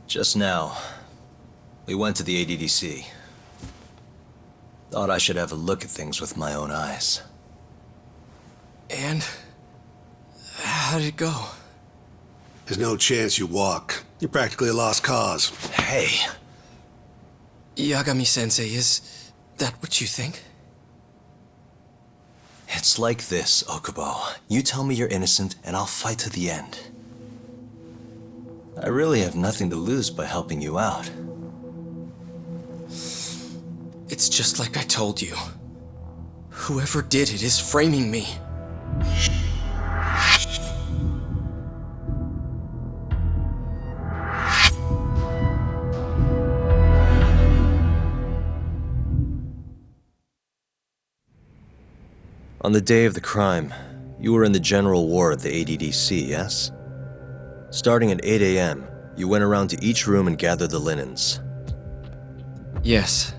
Just now, we went to the ADDC. Thought I should have a look at things with my own eyes. And? How did it go? There's no chance you walk. You're practically a lost cause. Hey! Yagami-sensei, is that what you think? It's like this, Okubo. You tell me you're innocent, and I'll fight to the end. I really have nothing to lose by helping you out. It's just like I told you. Whoever did it is framing me. On the day of the crime, you were in the general ward of the ADDC, yes? Starting at 8 a.m., you went around to each room and gathered the linens. Yes.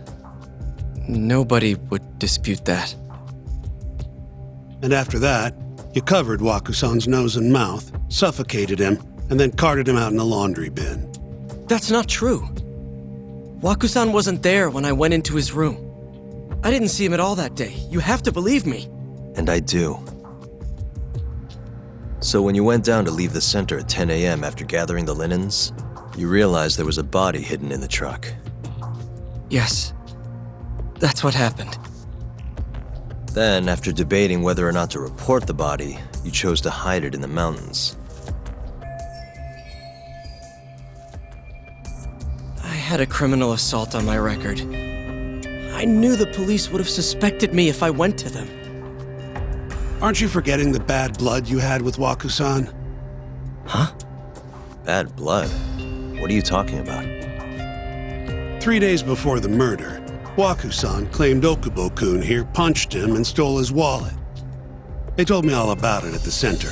Nobody would dispute that. And after that, you covered Waku-san's nose and mouth, suffocated him, and then carted him out in a laundry bin. That's not true. Waku-san wasn't there when I went into his room. I didn't see him at all that day. You have to believe me. And I do. So when you went down to leave the center at 10 a.m. after gathering the linens, you realized there was a body hidden in the truck. Yes. That's what happened. Then, after debating whether or not to report the body, you chose to hide it in the mountains. I had a criminal assault on my record. I knew the police would have suspected me if I went to them. Aren't you forgetting the bad blood you had with Waku-san? Huh? Bad blood? What are you talking about? 3 days before the murder, Waku-san claimed Okubo-kun here punched him and stole his wallet. They told me all about it at the center.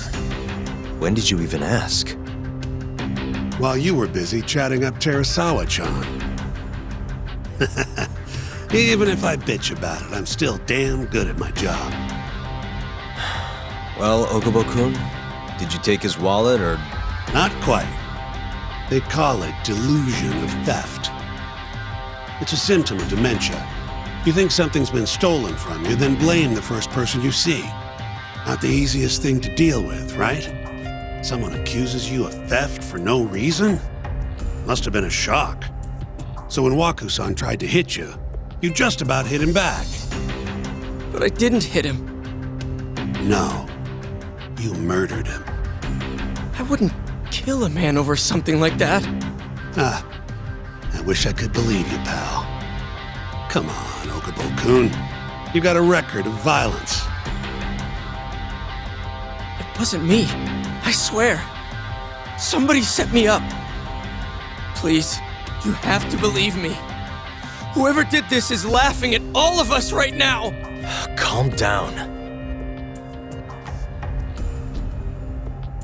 When did you even ask? While you were busy chatting up Terasawa-chan. Even if I bitch about it, I'm still damn good at my job. Well, Okubo-kun, did you take his wallet, or...? Not quite. They call it delusion of theft. It's a symptom of dementia. You think something's been stolen from you, then blame the first person you see. Not the easiest thing to deal with, right? Someone accuses you of theft for no reason? Must have been a shock. So when Waku-san tried to hit you, you just about hit him back. But I didn't hit him. No. You murdered him. I wouldn't kill a man over something like that. Ah, I wish I could believe you, pal. Come on, Okubo-kun. You got a record of violence. It wasn't me. I swear. Somebody set me up. Please, you have to believe me. Whoever did this is laughing at all of us right now. Calm down.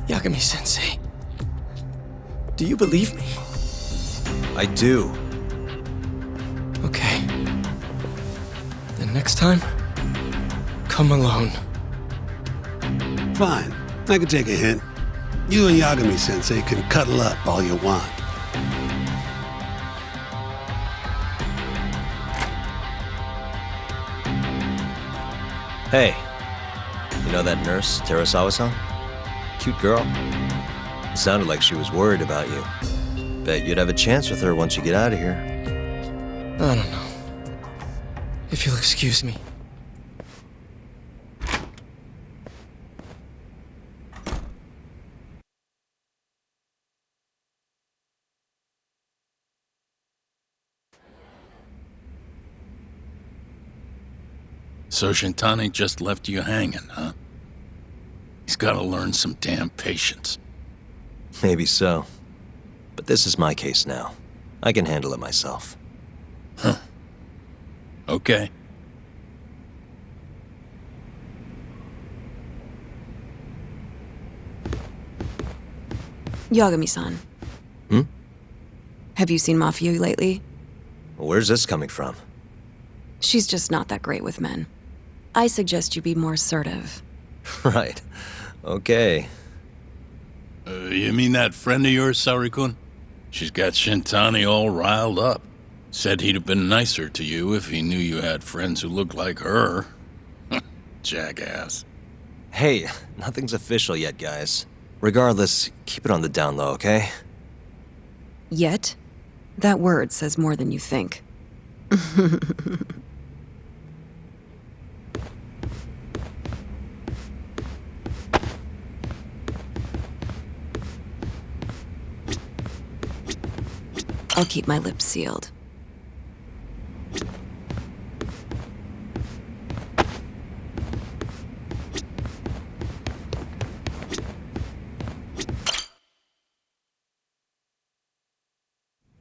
Yagami-sensei, do you believe me? I do. Okay. Then next time, come alone. Fine. I can take a hint. You and Yagami-sensei can cuddle up all you want. Hey, you know that nurse, Terasawa-san? Cute girl. Sounded like she was worried about you. Bet you'd have a chance with her once you get out of here. I don't know. If you'll excuse me. So Shintani just left you hanging, huh? He's gotta learn some damn patience. Maybe so. But this is my case now. I can handle it myself. Huh. Okay. Yagami-san. Hmm? Have you seen Mafia lately? Where's this coming from? She's just not that great with men. I suggest you be more assertive. Right. Okay. You mean that friend of yours, Saori-kun? She's got Shintani all riled up. Said he'd have been nicer to you if he knew you had friends who looked like her. Jackass. Hey, nothing's official yet, guys. Regardless, keep it on the down low, okay? Yet? That word says more than you think. I'll keep my lips sealed.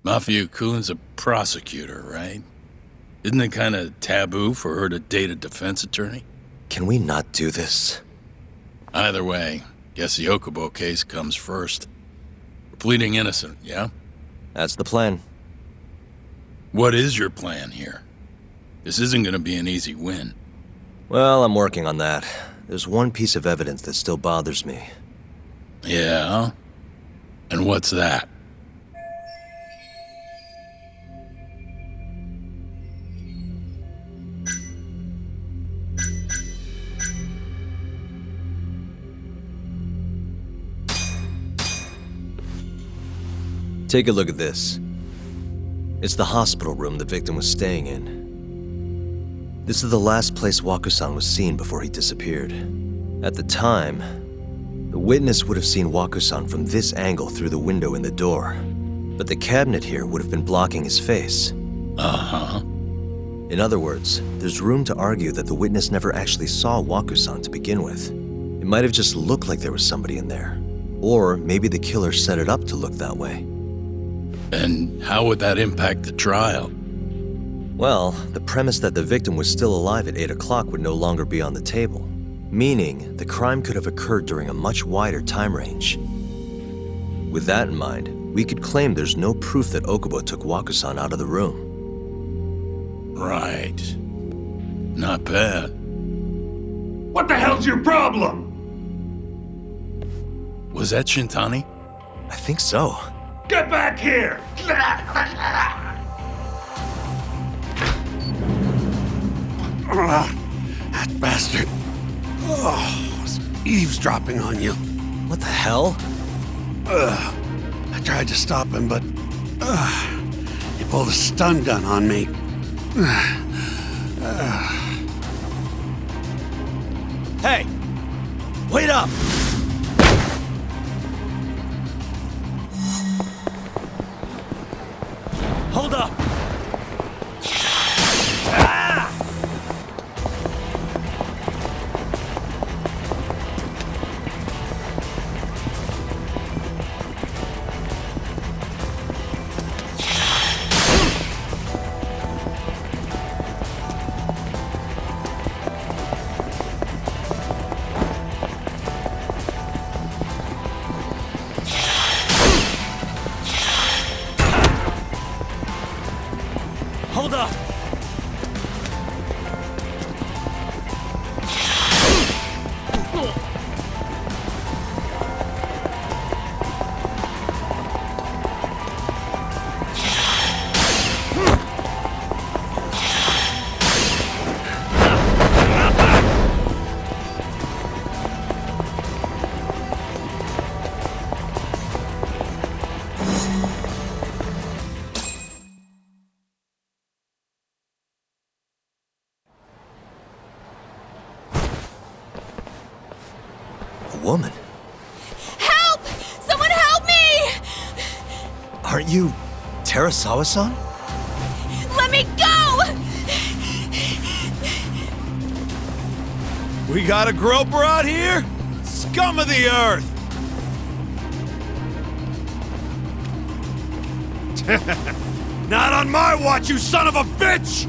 Mafia-kun's a prosecutor, right? Isn't it kind of taboo for her to date a defense attorney? Can we not do this? Either way, guess the Okubo case comes first. We're pleading innocent, yeah? That's the plan. What is your plan here? This isn't gonna be an easy win. Well, I'm working on that. There's one piece of evidence that still bothers me. Yeah? And what's that? Take a look at this. It's the hospital room the victim was staying in. This is the last place Waku-san was seen before he disappeared. At the time, the witness would have seen Waku-san from this angle through the window in the door, but the cabinet here would have been blocking his face. Uh-huh. In other words, there's room to argue that the witness never actually saw Waku-san to begin with. It might have just looked like there was somebody in there. Or maybe the killer set it up to look that way. And how would that impact the trial? Well, the premise that the victim was still alive at 8 o'clock would no longer be on the table. Meaning, the crime could have occurred during a much wider time range. With that in mind, we could claim there's no proof that Okubo took Waku-san out of the room. Right. Not bad. What the hell's your problem? Was that Shintani? I think so. Get back here! That bastard. Oh, was eavesdropping on you. What the hell? I tried to stop him, but he pulled a stun gun on me. Hey! Wait up! Hold up! woman. Help! Someone help me! Aren't you Terasawa-san? Let me go! We got a groper out here? Scum of the earth! Not on my watch, you son of a bitch!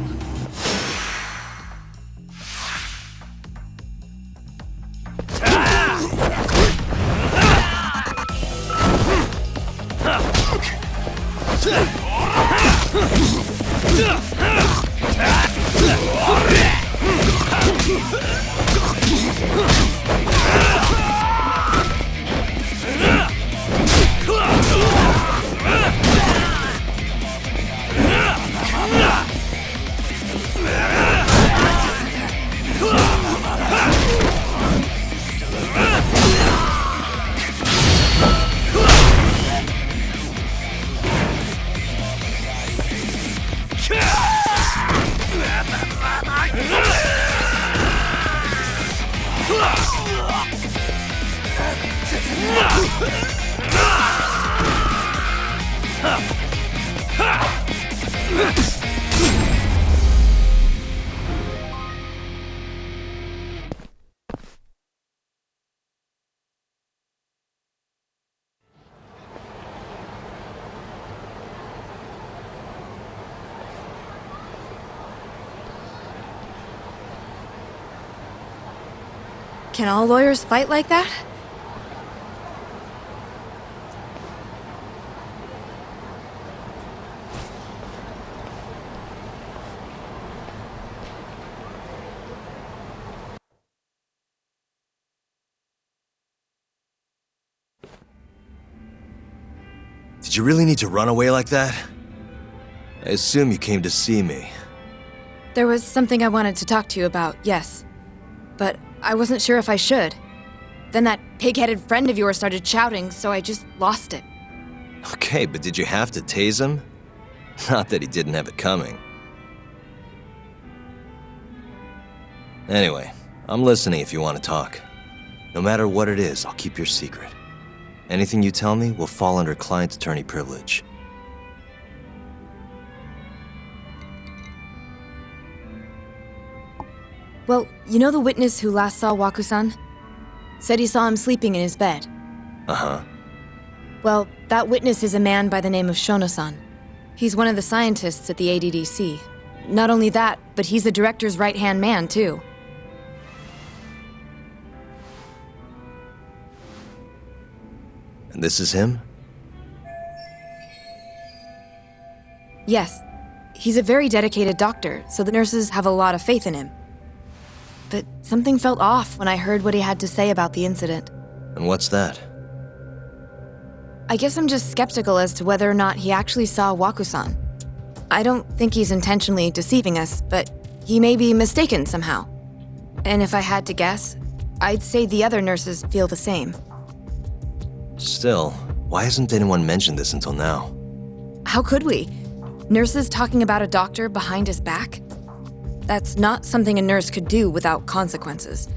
Can all lawyers fight like that? Did you really need to run away like that? I assume you came to see me. There was something I wanted to talk to you about, yes. But I wasn't sure if I should. Then that pig-headed friend of yours started shouting, so I just lost it. Okay, but did you have to tase him? Not that he didn't have it coming. Anyway, I'm listening if you want to talk. No matter what it is, I'll keep your secret. Anything you tell me will fall under client attorney privilege. Well, you know the witness who last saw Waku-san? Said he saw him sleeping in his bed. Uh-huh. Well, that witness is a man by the name of Shono-san. He's one of the scientists at the ADDC. Not only that, but he's the director's right-hand man, too. And this is him? Yes. He's a very dedicated doctor, so the nurses have a lot of faith in him. But something felt off when I heard what he had to say about the incident. And what's that? I guess I'm just skeptical as to whether or not he actually saw Waku-san. I don't think he's intentionally deceiving us, but he may be mistaken somehow. And if I had to guess, I'd say the other nurses feel the same. Still, why hasn't anyone mentioned this until now? How could we? Nurses talking about a doctor behind his back? That's not something a nurse could do without consequences.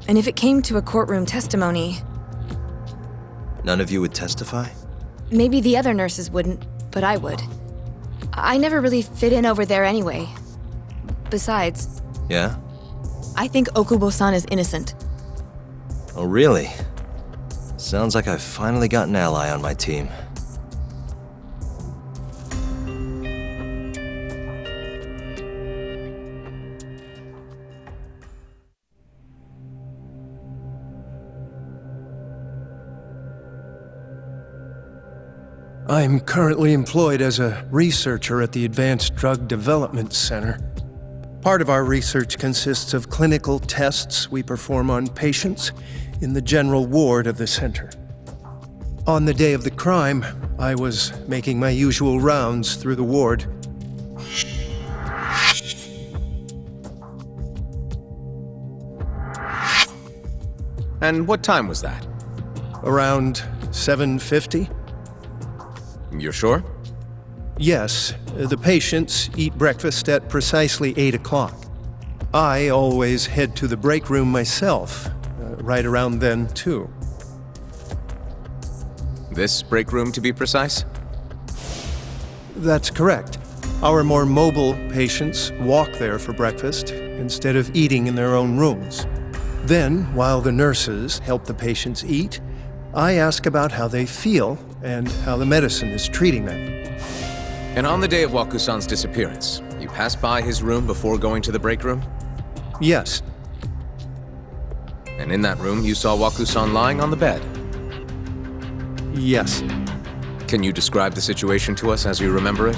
And if it came to a courtroom testimony... None of you would testify? Maybe the other nurses wouldn't, but I would. I never really fit in over there anyway. Besides... Yeah? I think Okubo-san is innocent. Oh, really? Sounds like I've finally got an ally on my team. I'm currently employed as a researcher at the Advanced Drug Development Center. Part of our research consists of clinical tests we perform on patients in the general ward of the center. On the day of the crime, I was making my usual rounds through the ward. And what time was that? Around 7:50? You're sure? Yes, the patients eat breakfast at precisely 8 o'clock. I always head to the break room myself, right around then, too. This break room, to be precise? That's correct. Our more mobile patients walk there for breakfast instead of eating in their own rooms. Then, while the nurses help the patients eat, I ask about how they feel and how the medicine is treating them. And on the day of Waku-san's disappearance, you passed by his room before going to the break room? Yes. And in that room, you saw Waku-san lying on the bed? Yes. Can you describe the situation to us as you remember it?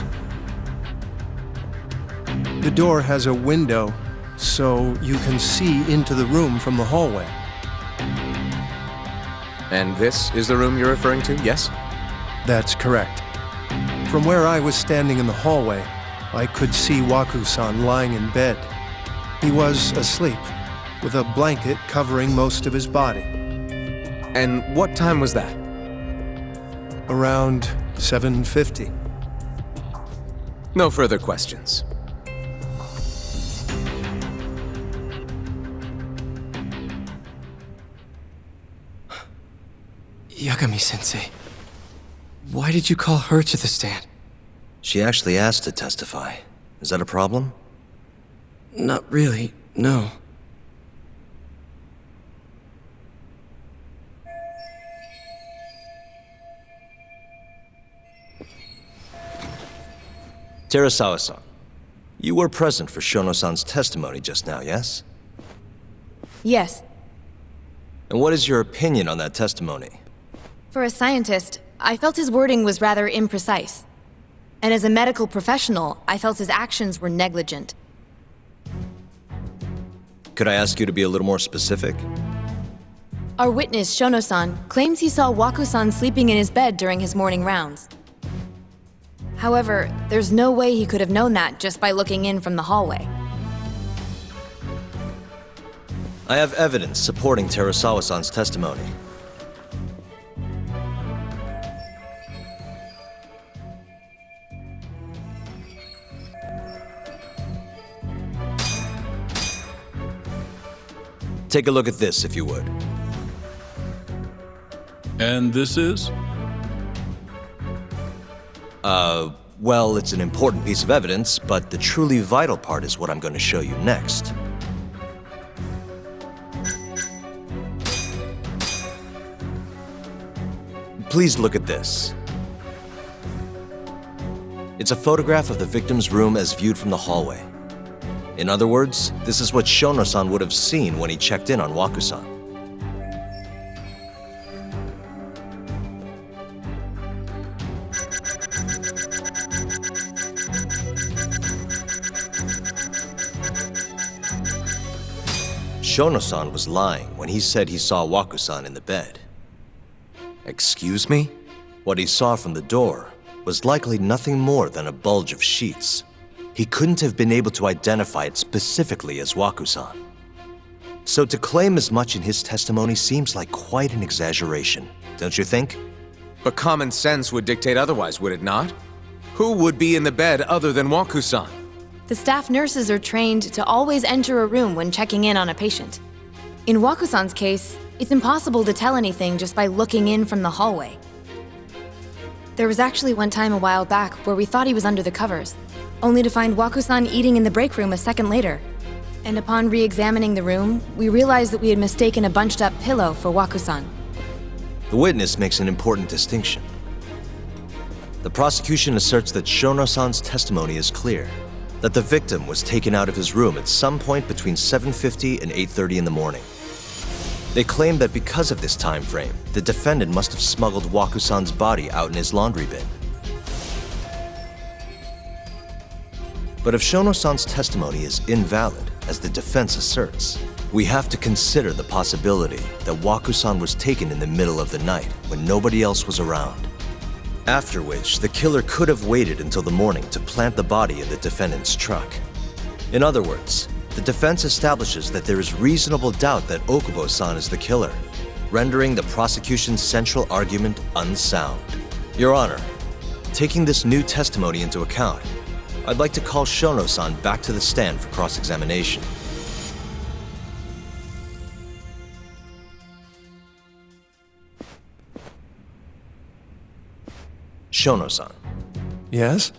The door has a window, so you can see into the room from the hallway. And this is the room you're referring to, yes? That's correct. From where I was standing in the hallway, I could see Waku-san lying in bed. He was asleep, with a blanket covering most of his body. And what time was that? Around 7:50. No further questions. Yagami-sensei, why did you call her to the stand? She actually asked to testify. Is that a problem? Not really, no. Terasawa-san, you were present for Shono-san's testimony just now, yes? Yes. And what is your opinion on that testimony? For a scientist, I felt his wording was rather imprecise. And as a medical professional, I felt his actions were negligent. Could I ask you to be a little more specific? Our witness, Shono-san, claims he saw Waku-san sleeping in his bed during his morning rounds. However, there's no way he could have known that just by looking in from the hallway. I have evidence supporting Terasawa-san's testimony. Take a look at this, if you would. And this is? Well, it's an important piece of evidence, but the truly vital part is what I'm going to show you next. Please look at this. It's a photograph of the victim's room as viewed from the hallway. In other words, this is what Shono-san would have seen when he checked in on Waku-san. Shono-san was lying when he said he saw Waku-san in the bed. Excuse me? What he saw from the door was likely nothing more than a bulge of sheets. He couldn't have been able to identify it specifically as Waku-san. So to claim as much in his testimony seems like quite an exaggeration, don't you think? But common sense would dictate otherwise, would it not? Who would be in the bed other than Waku-san? The staff nurses are trained to always enter a room when checking in on a patient. In Waku-san's case, it's impossible to tell anything just by looking in from the hallway. There was actually one time a while back where we thought he was under the covers, only to find Waku-san eating in the break room a second later. And upon re-examining the room, we realized that we had mistaken a bunched-up pillow for Waku-san. The witness makes an important distinction. The prosecution asserts that Shono-san's testimony is clear, that the victim was taken out of his room at some point between 7:50 and 8:30 in the morning. They claim that because of this time frame, the defendant must have smuggled Waku-san's body out in his laundry bin. But if Shono-san's testimony is invalid, as the defense asserts, we have to consider the possibility that Waku-san was taken in the middle of the night when nobody else was around. After which, the killer could have waited until the morning to plant the body in the defendant's truck. In other words, the defense establishes that there is reasonable doubt that Okubo-san is the killer, rendering the prosecution's central argument unsound. Your Honor, taking this new testimony into account, I'd like to call Shono-san back to the stand for cross-examination. Shono-san. Yes?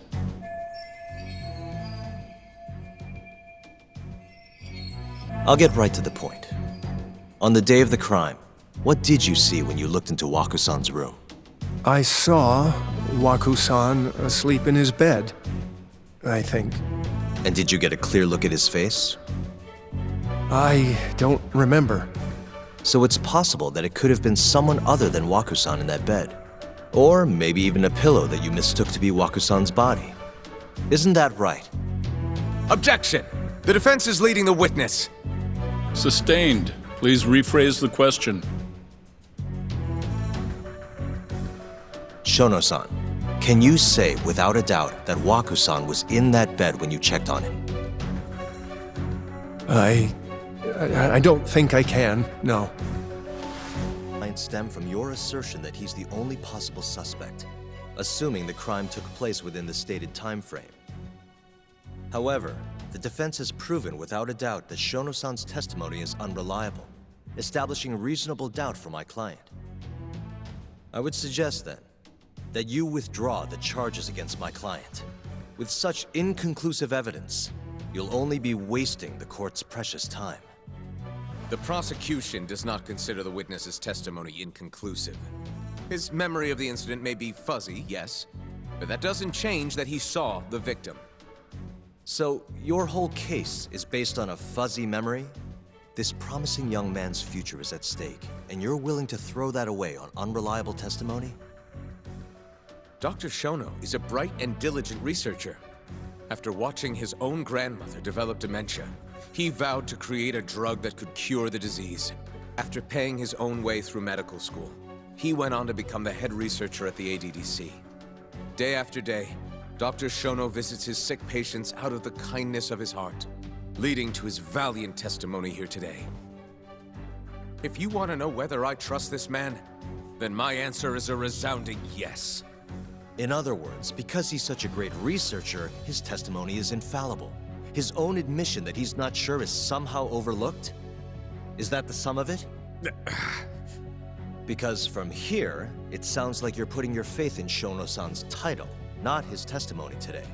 I'll get right to the point. On the day of the crime, what did you see when you looked into Waku-san's room? I saw Waku-san asleep in his bed, I think. And did you get a clear look at his face? I don't remember. So it's possible that it could have been someone other than Waku-san in that bed. Or maybe even a pillow that you mistook to be Waku-san's body. Isn't that right? Objection! The defense is leading the witness. Sustained. Please rephrase the question. Shono-san, can you say without a doubt that Waku-san was in that bed when you checked on him? I don't think I can, no. Might stem from your assertion that he's the only possible suspect, assuming the crime took place within the stated time frame. However, the defense has proven without a doubt that Shono-san's testimony is unreliable, establishing reasonable doubt for my client. I would suggest then that you withdraw the charges against my client. With such inconclusive evidence, you'll only be wasting the court's precious time. The prosecution does not consider the witness's testimony inconclusive. His memory of the incident may be fuzzy, yes, but that doesn't change that he saw the victim. So, your whole case is based on a fuzzy memory? This promising young man's future is at stake, and you're willing to throw that away on unreliable testimony? Dr. Shono is a bright and diligent researcher. After watching his own grandmother develop dementia, he vowed to create a drug that could cure the disease. After paying his own way through medical school, he went on to become the head researcher at the ADDC. Day after day, Dr. Shono visits his sick patients out of the kindness of his heart, leading to his valiant testimony here today. If you want to know whether I trust this man, then my answer is a resounding yes. In other words, because he's such a great researcher, his testimony is infallible. His own admission that he's not sure is somehow overlooked? Is that the sum of it? Because from here, it sounds like you're putting your faith in Shono-san's title, not his testimony today.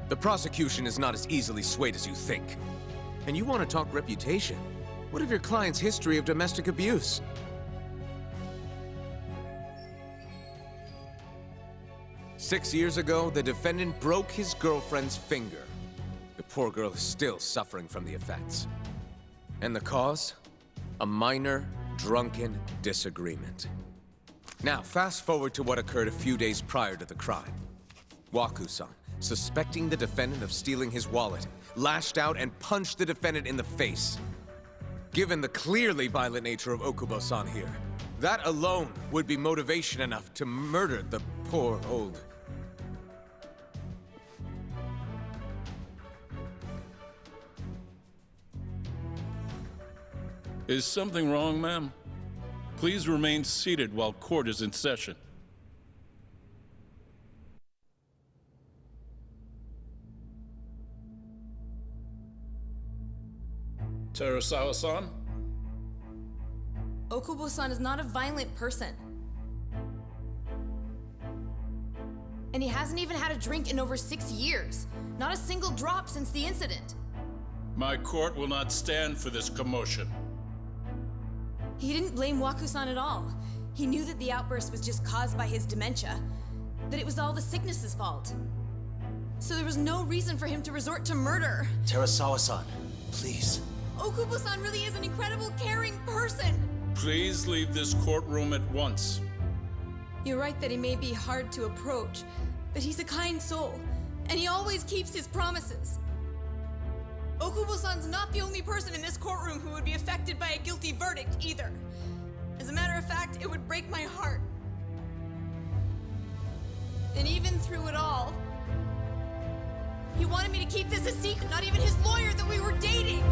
The prosecution is not as easily swayed as you think. And you want to talk reputation? What of your client's history of domestic abuse? Six years ago, the defendant broke his girlfriend's finger. The poor girl is still suffering from the effects. And the cause? A minor, drunken disagreement. Now, fast forward to what occurred a few days prior to the crime. Waku-san, suspecting the defendant of stealing his wallet, lashed out and punched the defendant in the face. Given the clearly violent nature of Okubo-san here, that alone would be motivation enough to murder the poor old... Is something wrong, ma'am? Please remain seated while court is in session. Terasawa-san? Okubo-san is not a violent person. And he hasn't even had a drink in over 6 years. Not a single drop since the incident. My court will not stand for this commotion. He didn't blame Waku-san at all. He knew that the outburst was just caused by his dementia, that it was all the sickness's fault. So there was no reason for him to resort to murder. Terasawa-san, please. Okubo-san really is an incredible, caring person. Please leave this courtroom at once. You're right that he may be hard to approach, but he's a kind soul, and he always keeps his promises. Okubo-san's not the only person in this courtroom who would be affected by a guilty verdict, either. As a matter of fact, it would break my heart. And even through it all, he wanted me to keep this a secret, not even his lawyer that we were dating.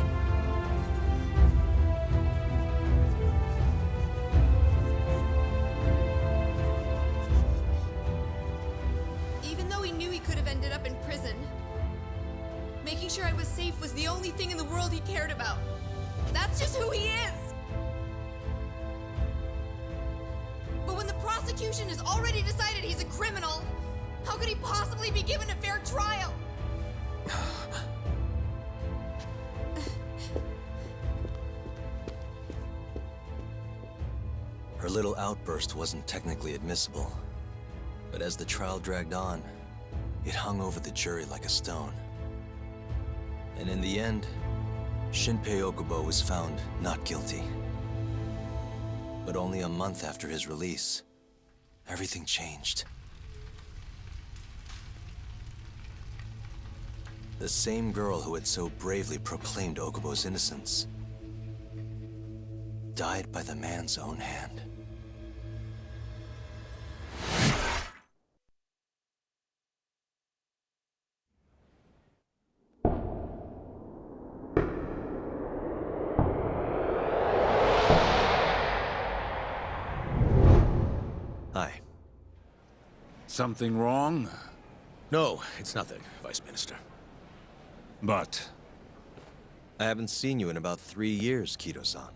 Even though he knew he could have ended up in prison, making sure I was safe was the only thing in the world he cared about. That's just who he is. But when the prosecution prosecution has already decided he's a criminal. How could he possibly be given a fair trial? Her little outburst wasn't technically admissible, but as the trial dragged on, it hung over the jury like a stone. And in the end, Shinpei Okubo was found not guilty. But only a month after his release, everything changed. The same girl who had so bravely proclaimed Okubo's innocence died by the man's own hand. Hi. Something wrong? No, it's nothing, Vice Minister. But? I haven't seen you in about 3 years, Kido-san.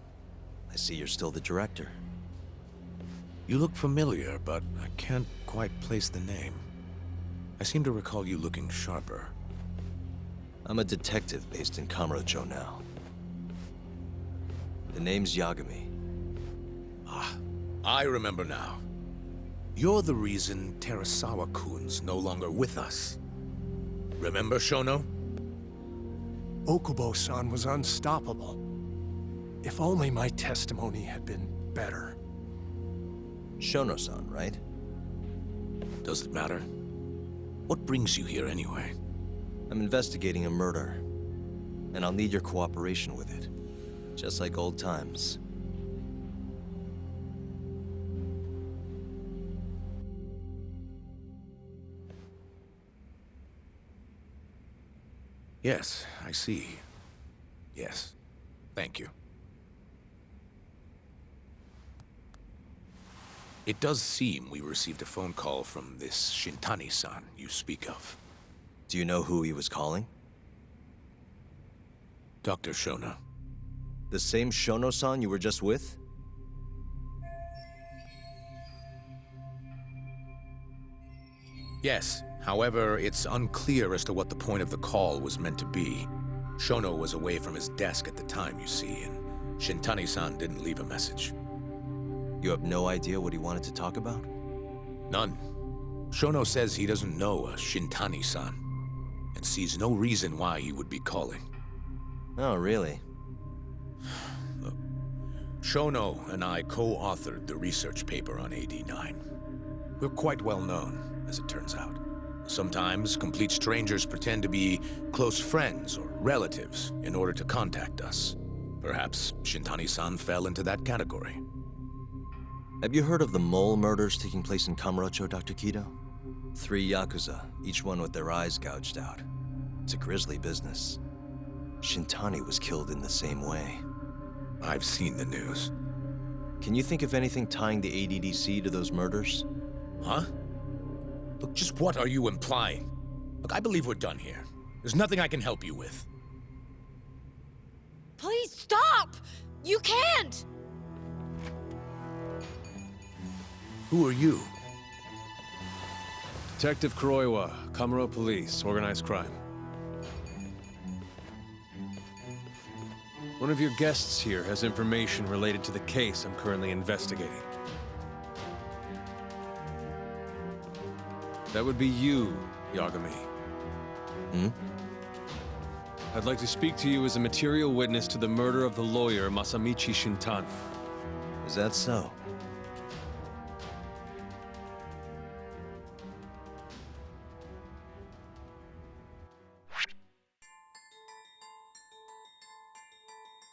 I see you're still the director. You look familiar, but I can't quite place the name. I seem to recall you looking sharper. I'm a detective based in Kamurocho now. The name's Yagami. Ah, I remember now. You're the reason Terasawa-kun's no longer with us. Remember, Shono? Okubo-san was unstoppable. If only my testimony had been better. Shono-san, right? Does it matter? What brings you here anyway? I'm investigating a murder, and I'll need your cooperation with it. Just like old times. Yes, I see. Yes. Thank you. It does seem we received a phone call from this Shintani-san you speak of. Do you know who he was calling? Dr. Shono. The same Shono-san you were just with? Yes. However, it's unclear as to what the point of the call was meant to be. Shono was away from his desk at the time, you see, and Shintani-san didn't leave a message. You have no idea what he wanted to talk about? None. Shono says he doesn't know a Shintani-san, and sees no reason why he would be calling. Oh, really? Look, Shono and I co-authored the research paper on AD9. We're quite well known, as it turns out. Sometimes, complete strangers pretend to be close friends or relatives in order to contact us. Perhaps Shintani-san fell into that category. Have you heard of the mole murders taking place in Kamurocho, Dr. Kido? 3 Yakuza, each one with their eyes gouged out. It's a grisly business. Shintani was killed in the same way. I've seen the news. Can you think of anything tying the ADDC to those murders? Huh? Look, just what are you implying? Look, I believe we're done here. There's nothing I can help you with. Please stop! You can't! Who are you? Detective Kuroiwa, Kamuro Police, Organized Crime. One of your guests here has information related to the case I'm currently investigating. That would be you, Yagami. I'd like to speak to you as a material witness to the murder of the lawyer Masamichi Shintani. Is that so?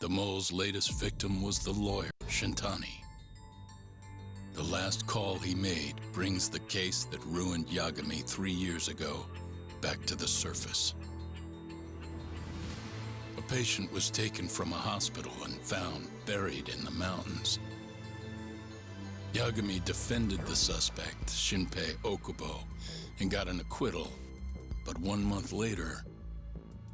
The mole's latest victim was the lawyer, Shintani. The last call he made brings the case that ruined Yagami 3 years ago back to the surface. A patient was taken from a hospital and found buried in the mountains. Yagami defended the suspect, Shinpei Okubo, and got an acquittal. But 1 month later,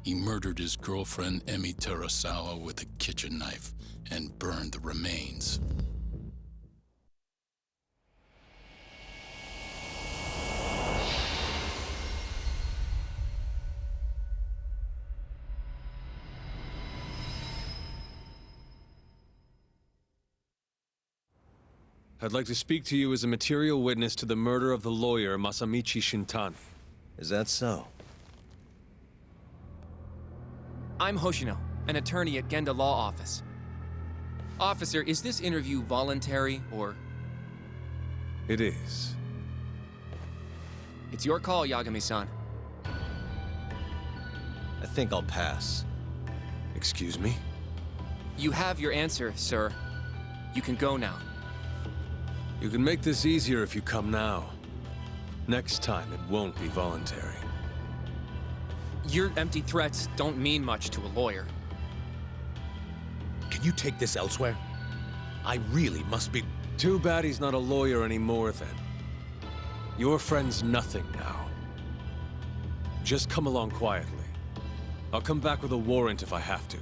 he murdered his girlfriend Emi Terasawa with a kitchen knife and burned the remains. I'd like to speak to you as a material witness to the murder of the lawyer Masamichi Shintani. Is that so? I'm Hoshino, an attorney at Genda Law Office. Officer, is this interview voluntary, or...? It is. It's your call, Yagami-san. I think I'll pass. Excuse me? You have your answer, sir. You can go now. You can make this easier if you come now. Next time, it won't be voluntary. Your empty threats don't mean much to a lawyer. Can you take this elsewhere? I really must be... Too bad he's not a lawyer anymore, then. Your friend's nothing now. Just come along quietly. I'll come back with a warrant if I have to.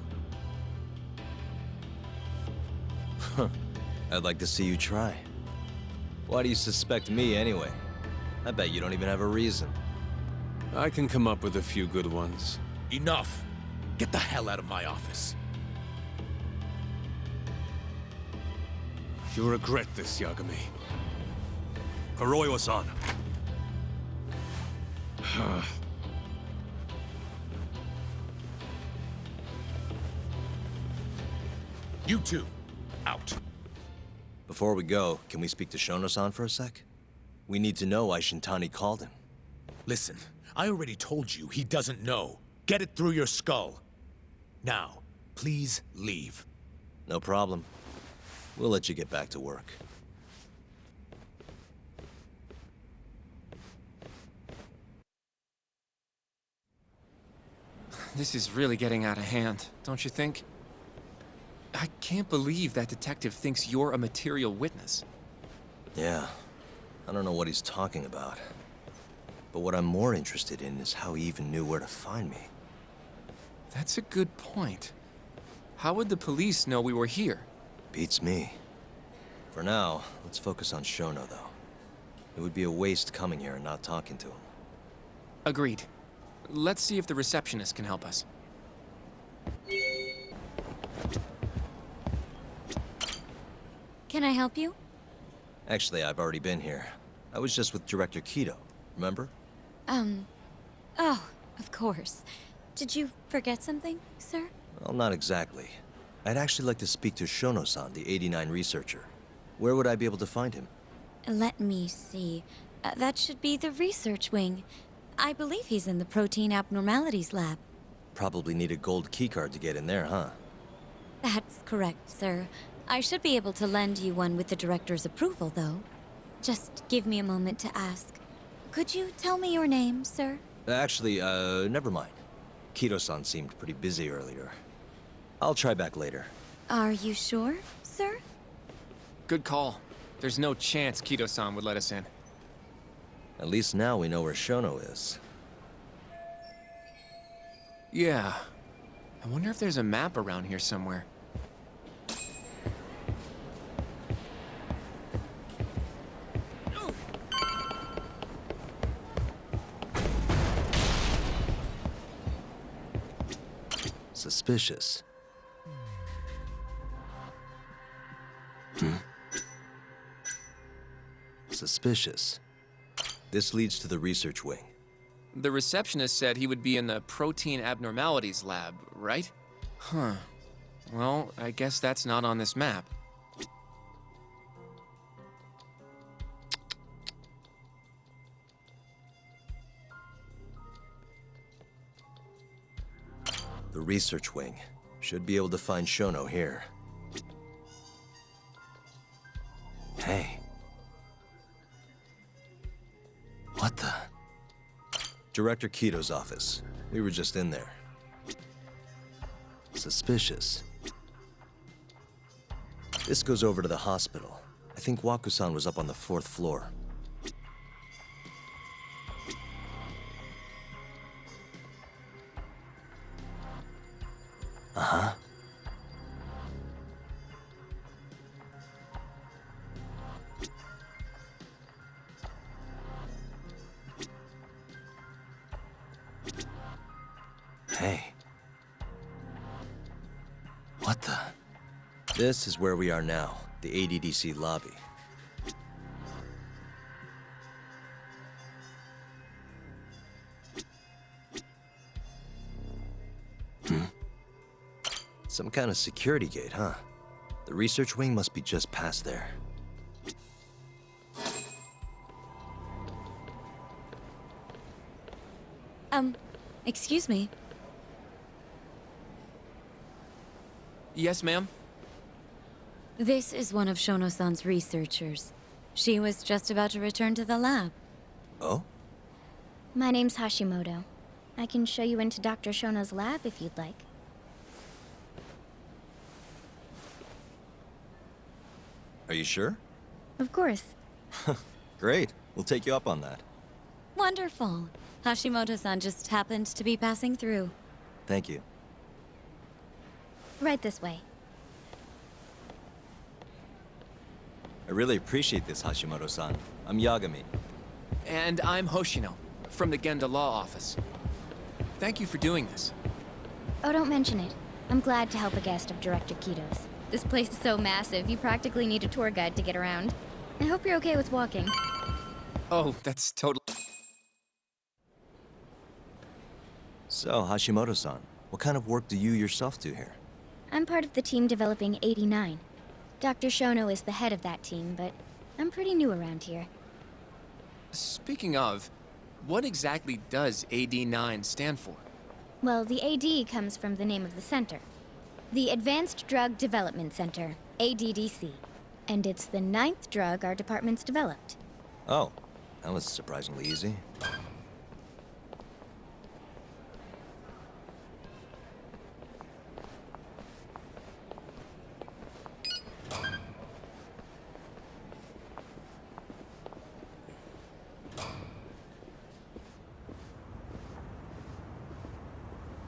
I'd like to see you try. Why do you suspect me anyway? I bet you don't even have a reason. I can come up with a few good ones. Enough! Get the hell out of my office. You'll regret this, Yagami. Kuroiwa-san. You two, out. Before we go, can we speak to Shono-san for a sec? We need to know why Shintani called him. Listen, I already told you he doesn't know. Get it through your skull. Now, please leave. No problem. We'll let you get back to work. This is really getting out of hand, don't you think? I can't believe that detective thinks you're a material witness. Yeah. I don't know what he's talking about. But what I'm more interested in is how he even knew where to find me. That's a good point. How would the police know we were here? Beats me. For now, let's focus on Shono, though. It would be a waste coming here and not talking to him. Agreed. Let's see if the receptionist can help us. Can I help you? Actually, I've already been here. I was just with Director Kido, remember? Oh, of course. Did you forget something, sir? Well, not exactly. I'd actually like to speak to Shono-san, the 89 researcher. Where would I be able to find him? Let me see. That should be the research wing. I believe he's in the protein abnormalities lab. Probably need a gold keycard to get in there, huh? That's correct, sir. I should be able to lend you one with the director's approval, though. Just give me a moment to ask. Could you tell me your name, sir? Actually, never mind. Kido-san seemed pretty busy earlier. I'll try back later. Are you sure, sir? Good call. There's no chance Kido-san would let us in. At least now we know where Shono is. Yeah. I wonder if there's a map around here somewhere. Suspicious. Suspicious. This leads to the research wing. The receptionist said he would be in the protein abnormalities lab, right? Huh. Well, I guess that's not on this map. The research wing. Should be able to find Shono here. Hey. What the? Director Kido's office. We were just in there. Suspicious. This goes over to the hospital. I think Waku-san was up on the 4th floor. Uh-huh. Hey. What the? This is where we are now, the ADDC lobby. Some kind of security gate, huh? The research wing must be just past there. Excuse me. Yes, ma'am? This is one of Shono-san's researchers. She was just about to return to the lab. Oh? My name's Hashimoto. I can show you into Dr. Shono's lab if you'd like. Are you sure? Of course. Great. We'll take you up on that. Wonderful. Hashimoto-san just happened to be passing through. Thank you. Right this way. I really appreciate this, Hashimoto-san. I'm Yagami. And I'm Hoshino, from the Genda Law Office. Thank you for doing this. Oh, don't mention it. I'm glad to help a guest of Director Kito's. This place is so massive, you practically need a tour guide to get around. I hope you're okay with walking. Oh, that's totally... So, Hashimoto-san, what kind of work do you yourself do here? I'm part of the team developing 89. Dr. Shono is the head of that team, but I'm pretty new around here. Speaking of, what exactly does AD9 stand for? Well, the AD comes from the name of the center. The Advanced Drug Development Center, ADDC. And it's the 9th drug our department's developed. Oh, that was surprisingly easy.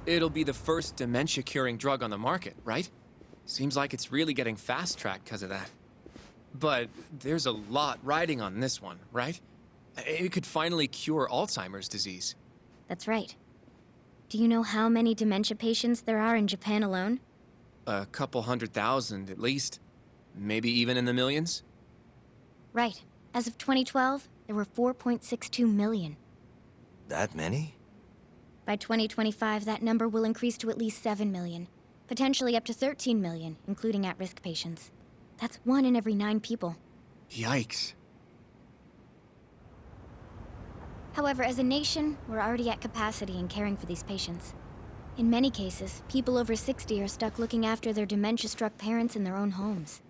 It'll be the first dementia-curing drug on the market, right? Seems like it's really getting fast-tracked because of that. But there's a lot riding on this one, right? It could finally cure Alzheimer's disease. That's right. Do you know how many dementia patients there are in Japan alone? A couple 100,000 at least. Maybe even in the millions? Right. As of 2012, there were 4.62 million. That many? By 2025, that number will increase to at least 7 million. Potentially up to 13 million, including at-risk patients. That's 1 in every 9 people. Yikes. However, as a nation, we're already at capacity in caring for these patients. In many cases, people over 60 are stuck looking after their dementia-struck parents in their own homes.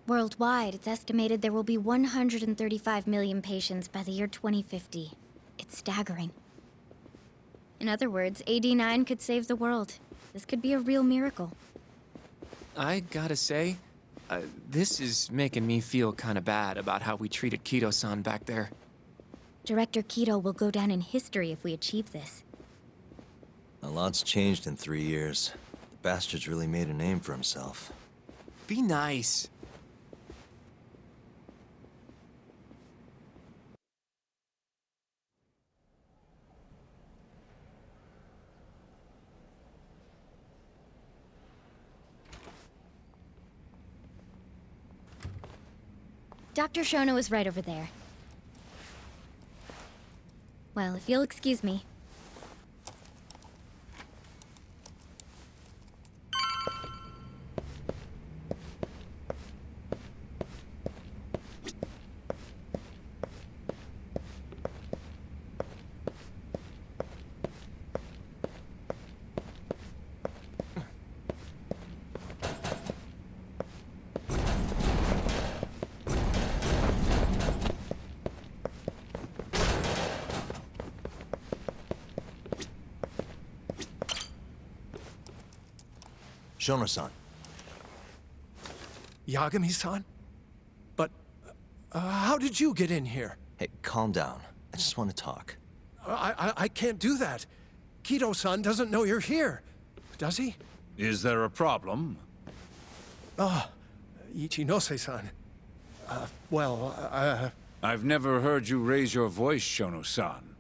Worldwide, it's estimated there will be 135 million patients by the year 2050. It's staggering. In other words, AD9 could save the world. This could be a real miracle. I gotta say, this is making me feel kinda bad about how we treated Kito-san back there. Director Kito will go down in history if we achieve this. A lot's changed in 3 years. The bastard's really made a name for himself. Be nice. Dr. Shono is right over there. Well, if you'll excuse me. Shono-san. Yagami-san? But, how did you get in here? Hey, calm down. I just want to talk. I can't do that. Kito-san doesn't know you're here. Does he? Is there a problem? Oh, Ichinose-san. I've never heard you raise your voice, Shono-san.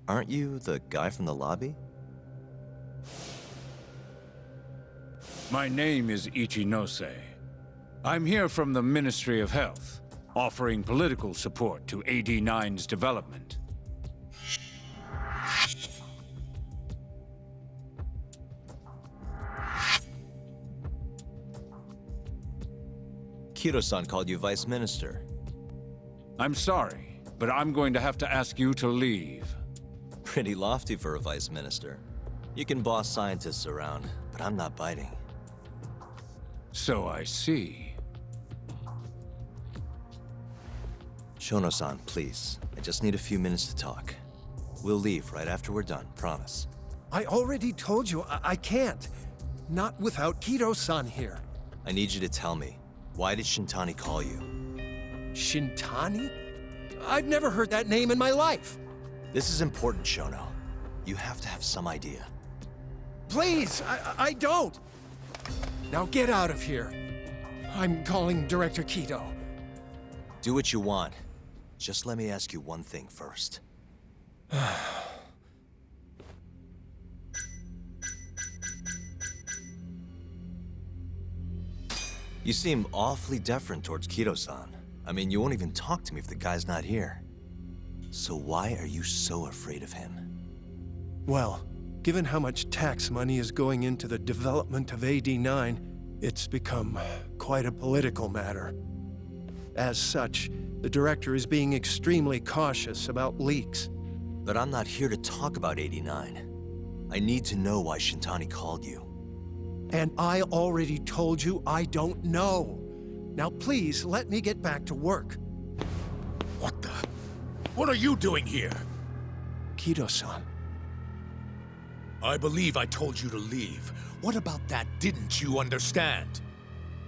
Aren't you the guy from the lobby? My name is Ichinose. I'm here from the Ministry of Health, offering political support to AD9's development. Kiro-san called you Vice Minister. I'm sorry, but I'm going to have to ask you to leave. Pretty lofty for a Vice Minister. You can boss scientists around, but I'm not biting. So I see. Shono-san, please. I just need a few minutes to talk. We'll leave right after we're done, promise. I already told you I can't. Not without Kiro-san here. I need you to tell me, why did Shintani call you? Shintani? I've never heard that name in my life. This is important, Shono. You have to have some idea. Please, I don't. Now get out of here. I'm calling Director Kido. Do what you want. Just let me ask you one thing first. You seem awfully deferent towards Kido-san. I mean, you won't even talk to me if the guy's not here. So why are you so afraid of him? Well, given how much tax money is going into the development of AD9, it's become quite a political matter. As such, the director is being extremely cautious about leaks. But I'm not here to talk about 89. I need to know why Shintani called you. And I already told you I don't know. Now please, let me get back to work. What the? What are you doing here? Kido-san. I believe I told you to leave. What about that didn't you understand?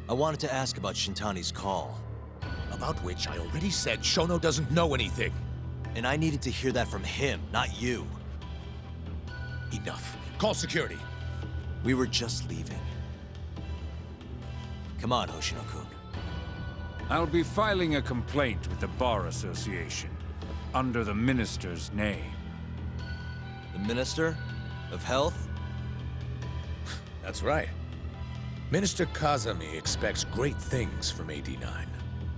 I wanted to ask about Shintani's call. About which I already said Shono doesn't know anything. And I needed to hear that from him, not you. Enough. Call security. We were just leaving. Come on, Hoshino-kun. I'll be filing a complaint with the Bar Association, under the Minister's name. The Minister of Health? That's right. Minister Kazami expects great things from 89,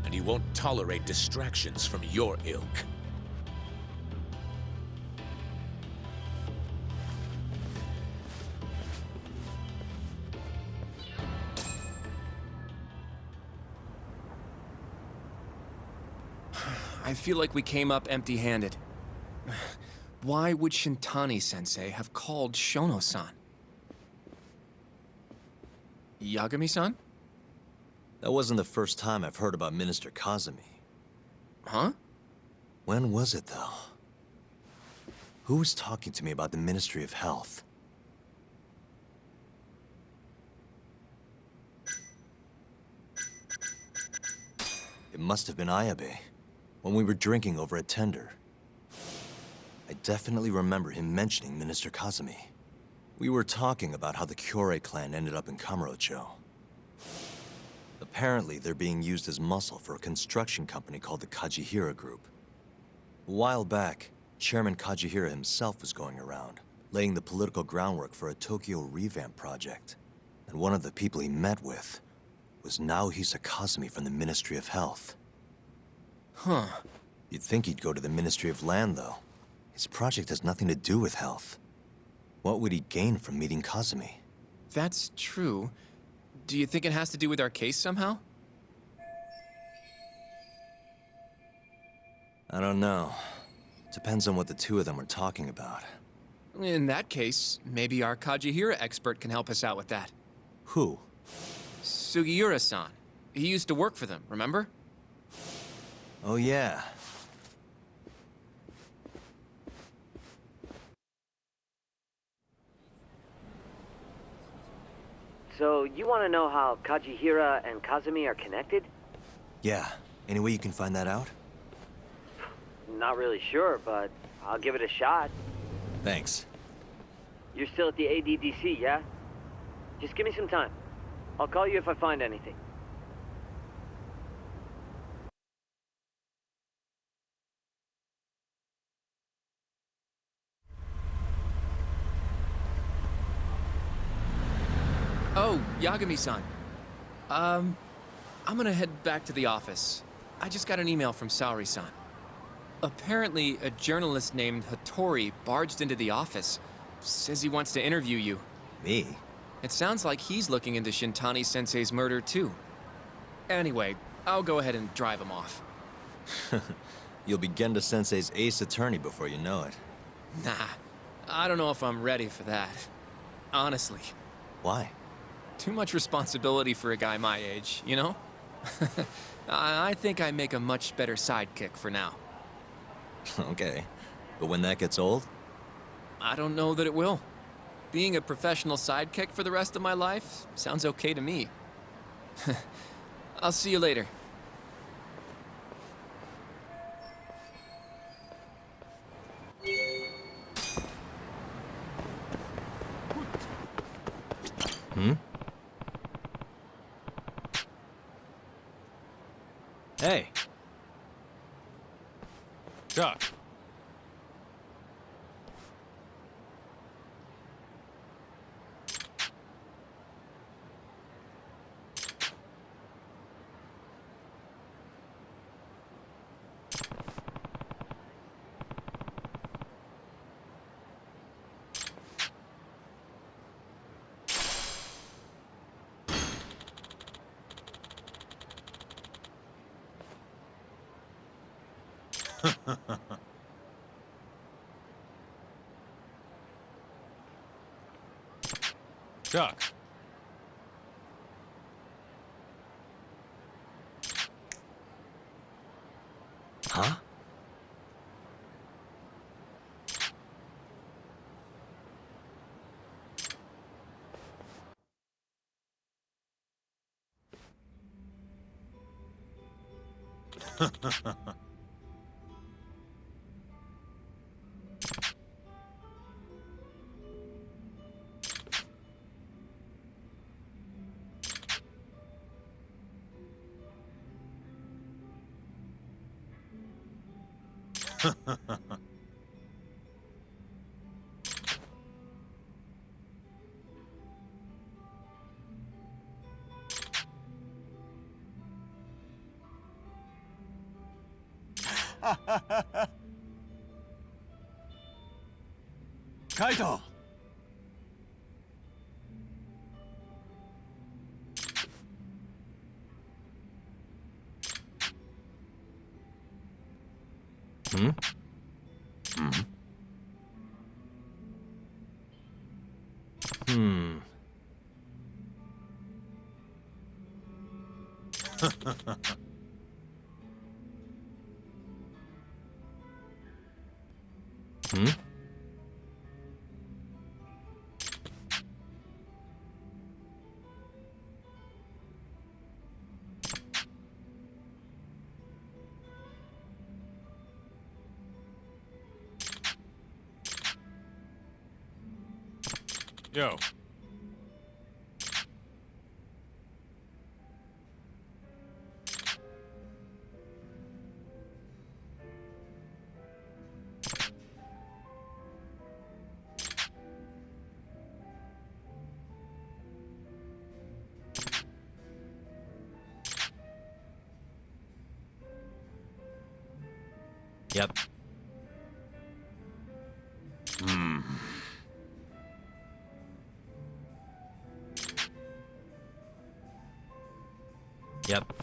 and he won't tolerate distractions from your ilk. I feel like we came up empty-handed. Why would Shintani-sensei have called Shono-san? Yagami-san? That wasn't the first time I've heard about Minister Kazami. Huh? When was it, though? Who was talking to me about the Ministry of Health? It must have been Ayabe, when we were drinking over a tender. I definitely remember him mentioning Minister Kazami. We were talking about how the Kyorei clan ended up in Kamurocho. Apparently, they're being used as muscle for a construction company called the Kajihira Group. A while back, Chairman Kajihira himself was going around, laying the political groundwork for a Tokyo revamp project. And one of the people he met with was Naohisa Kazami from the Ministry of Health. Huh. You'd think he'd go to the Ministry of Land, though. His project has nothing to do with health. What would he gain from meeting Kazami? That's true. Do you think it has to do with our case somehow? I don't know. Depends on what the two of them were talking about. In that case, maybe our Kajihira expert can help us out with that. Who? Sugiura-san. He used to work for them, remember? Oh, yeah. So, you want to know how Kajihira and Kazami are connected? Yeah. Any way you can find that out? Not really sure, but I'll give it a shot. Thanks. You're still at the ADDC, yeah? Just give me some time. I'll call you if I find anything. Oh, Yagami-san. I'm gonna head back to the office. I just got an email from Saori-san. Apparently, a journalist named Hattori barged into the office. Says he wants to interview you. Me? It sounds like he's looking into Shintani-sensei's murder, too. Anyway, I'll go ahead and drive him off. You'll be Genda Sensei's ace attorney before you know it. Nah, I don't know if I'm ready for that. Honestly. Why? Too much responsibility for a guy my age, you know? I think I make a much better sidekick for now. Okay, but when that gets old? I don't know that it will. Being a professional sidekick for the rest of my life sounds okay to me. I'll see you later. Hmm? Hey. Doc. Doc. Huh? Kaito! Hmm? Hmm? Hmm. Hmm? Yo. Yep. Hmm. Yep.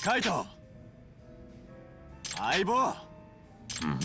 Kaito! Aibo! Hmm.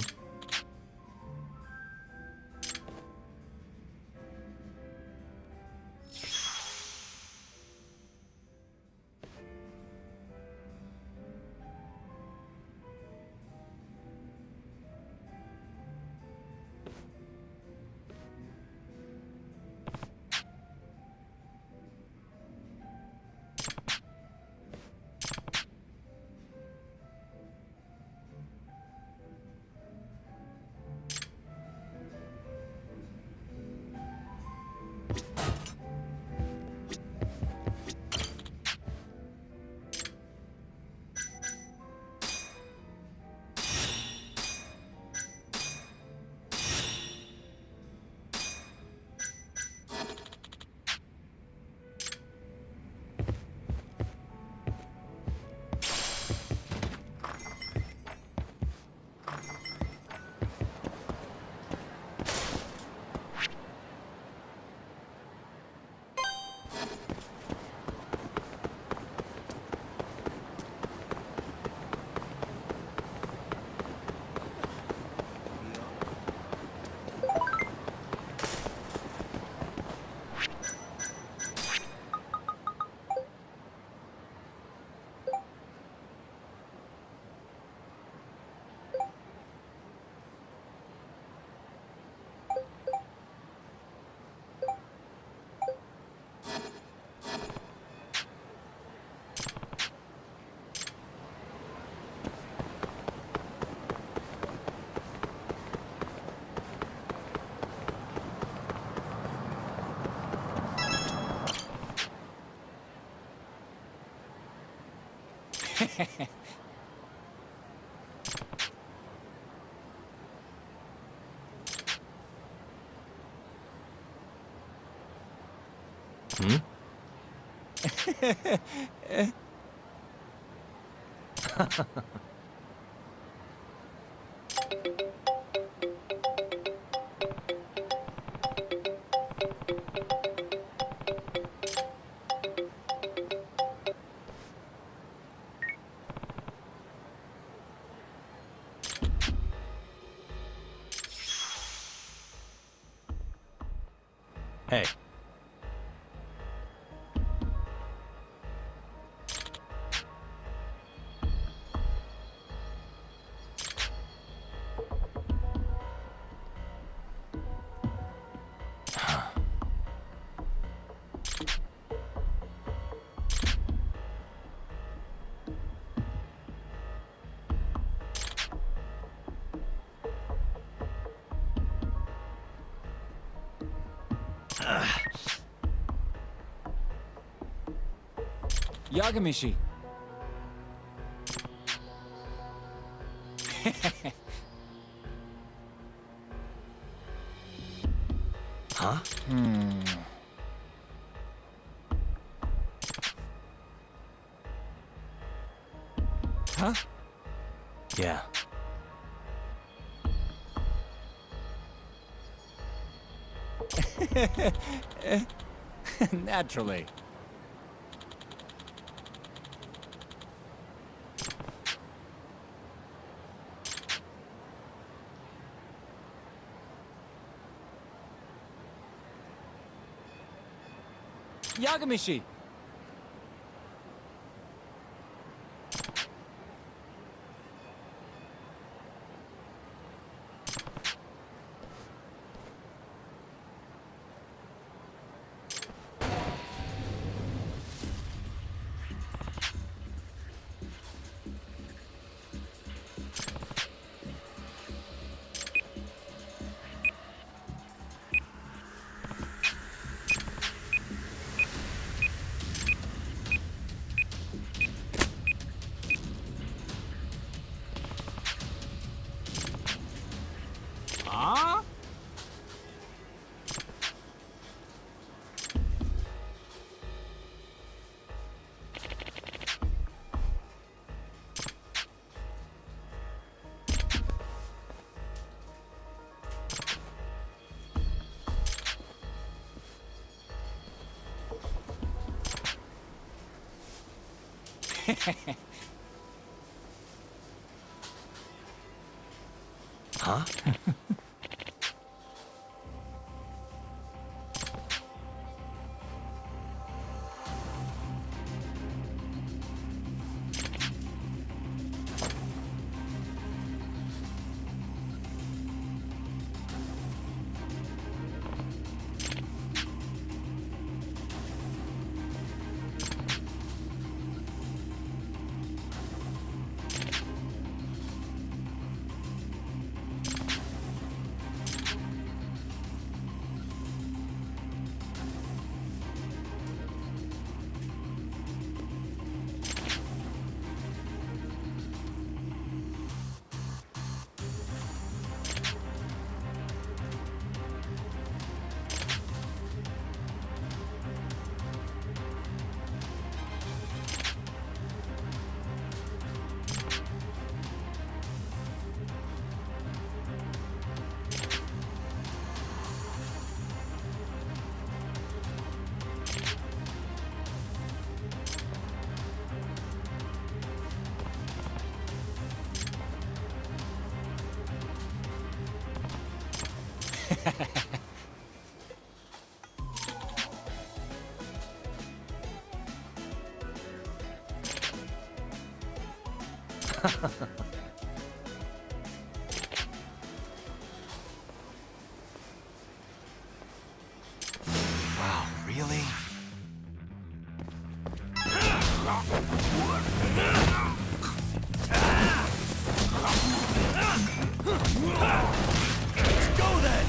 Hmm? Hey. Yagamishi. Huh? Huh? Yeah. Naturally. Yagamishi! Huh? Huh? Wow, really? Let's go then!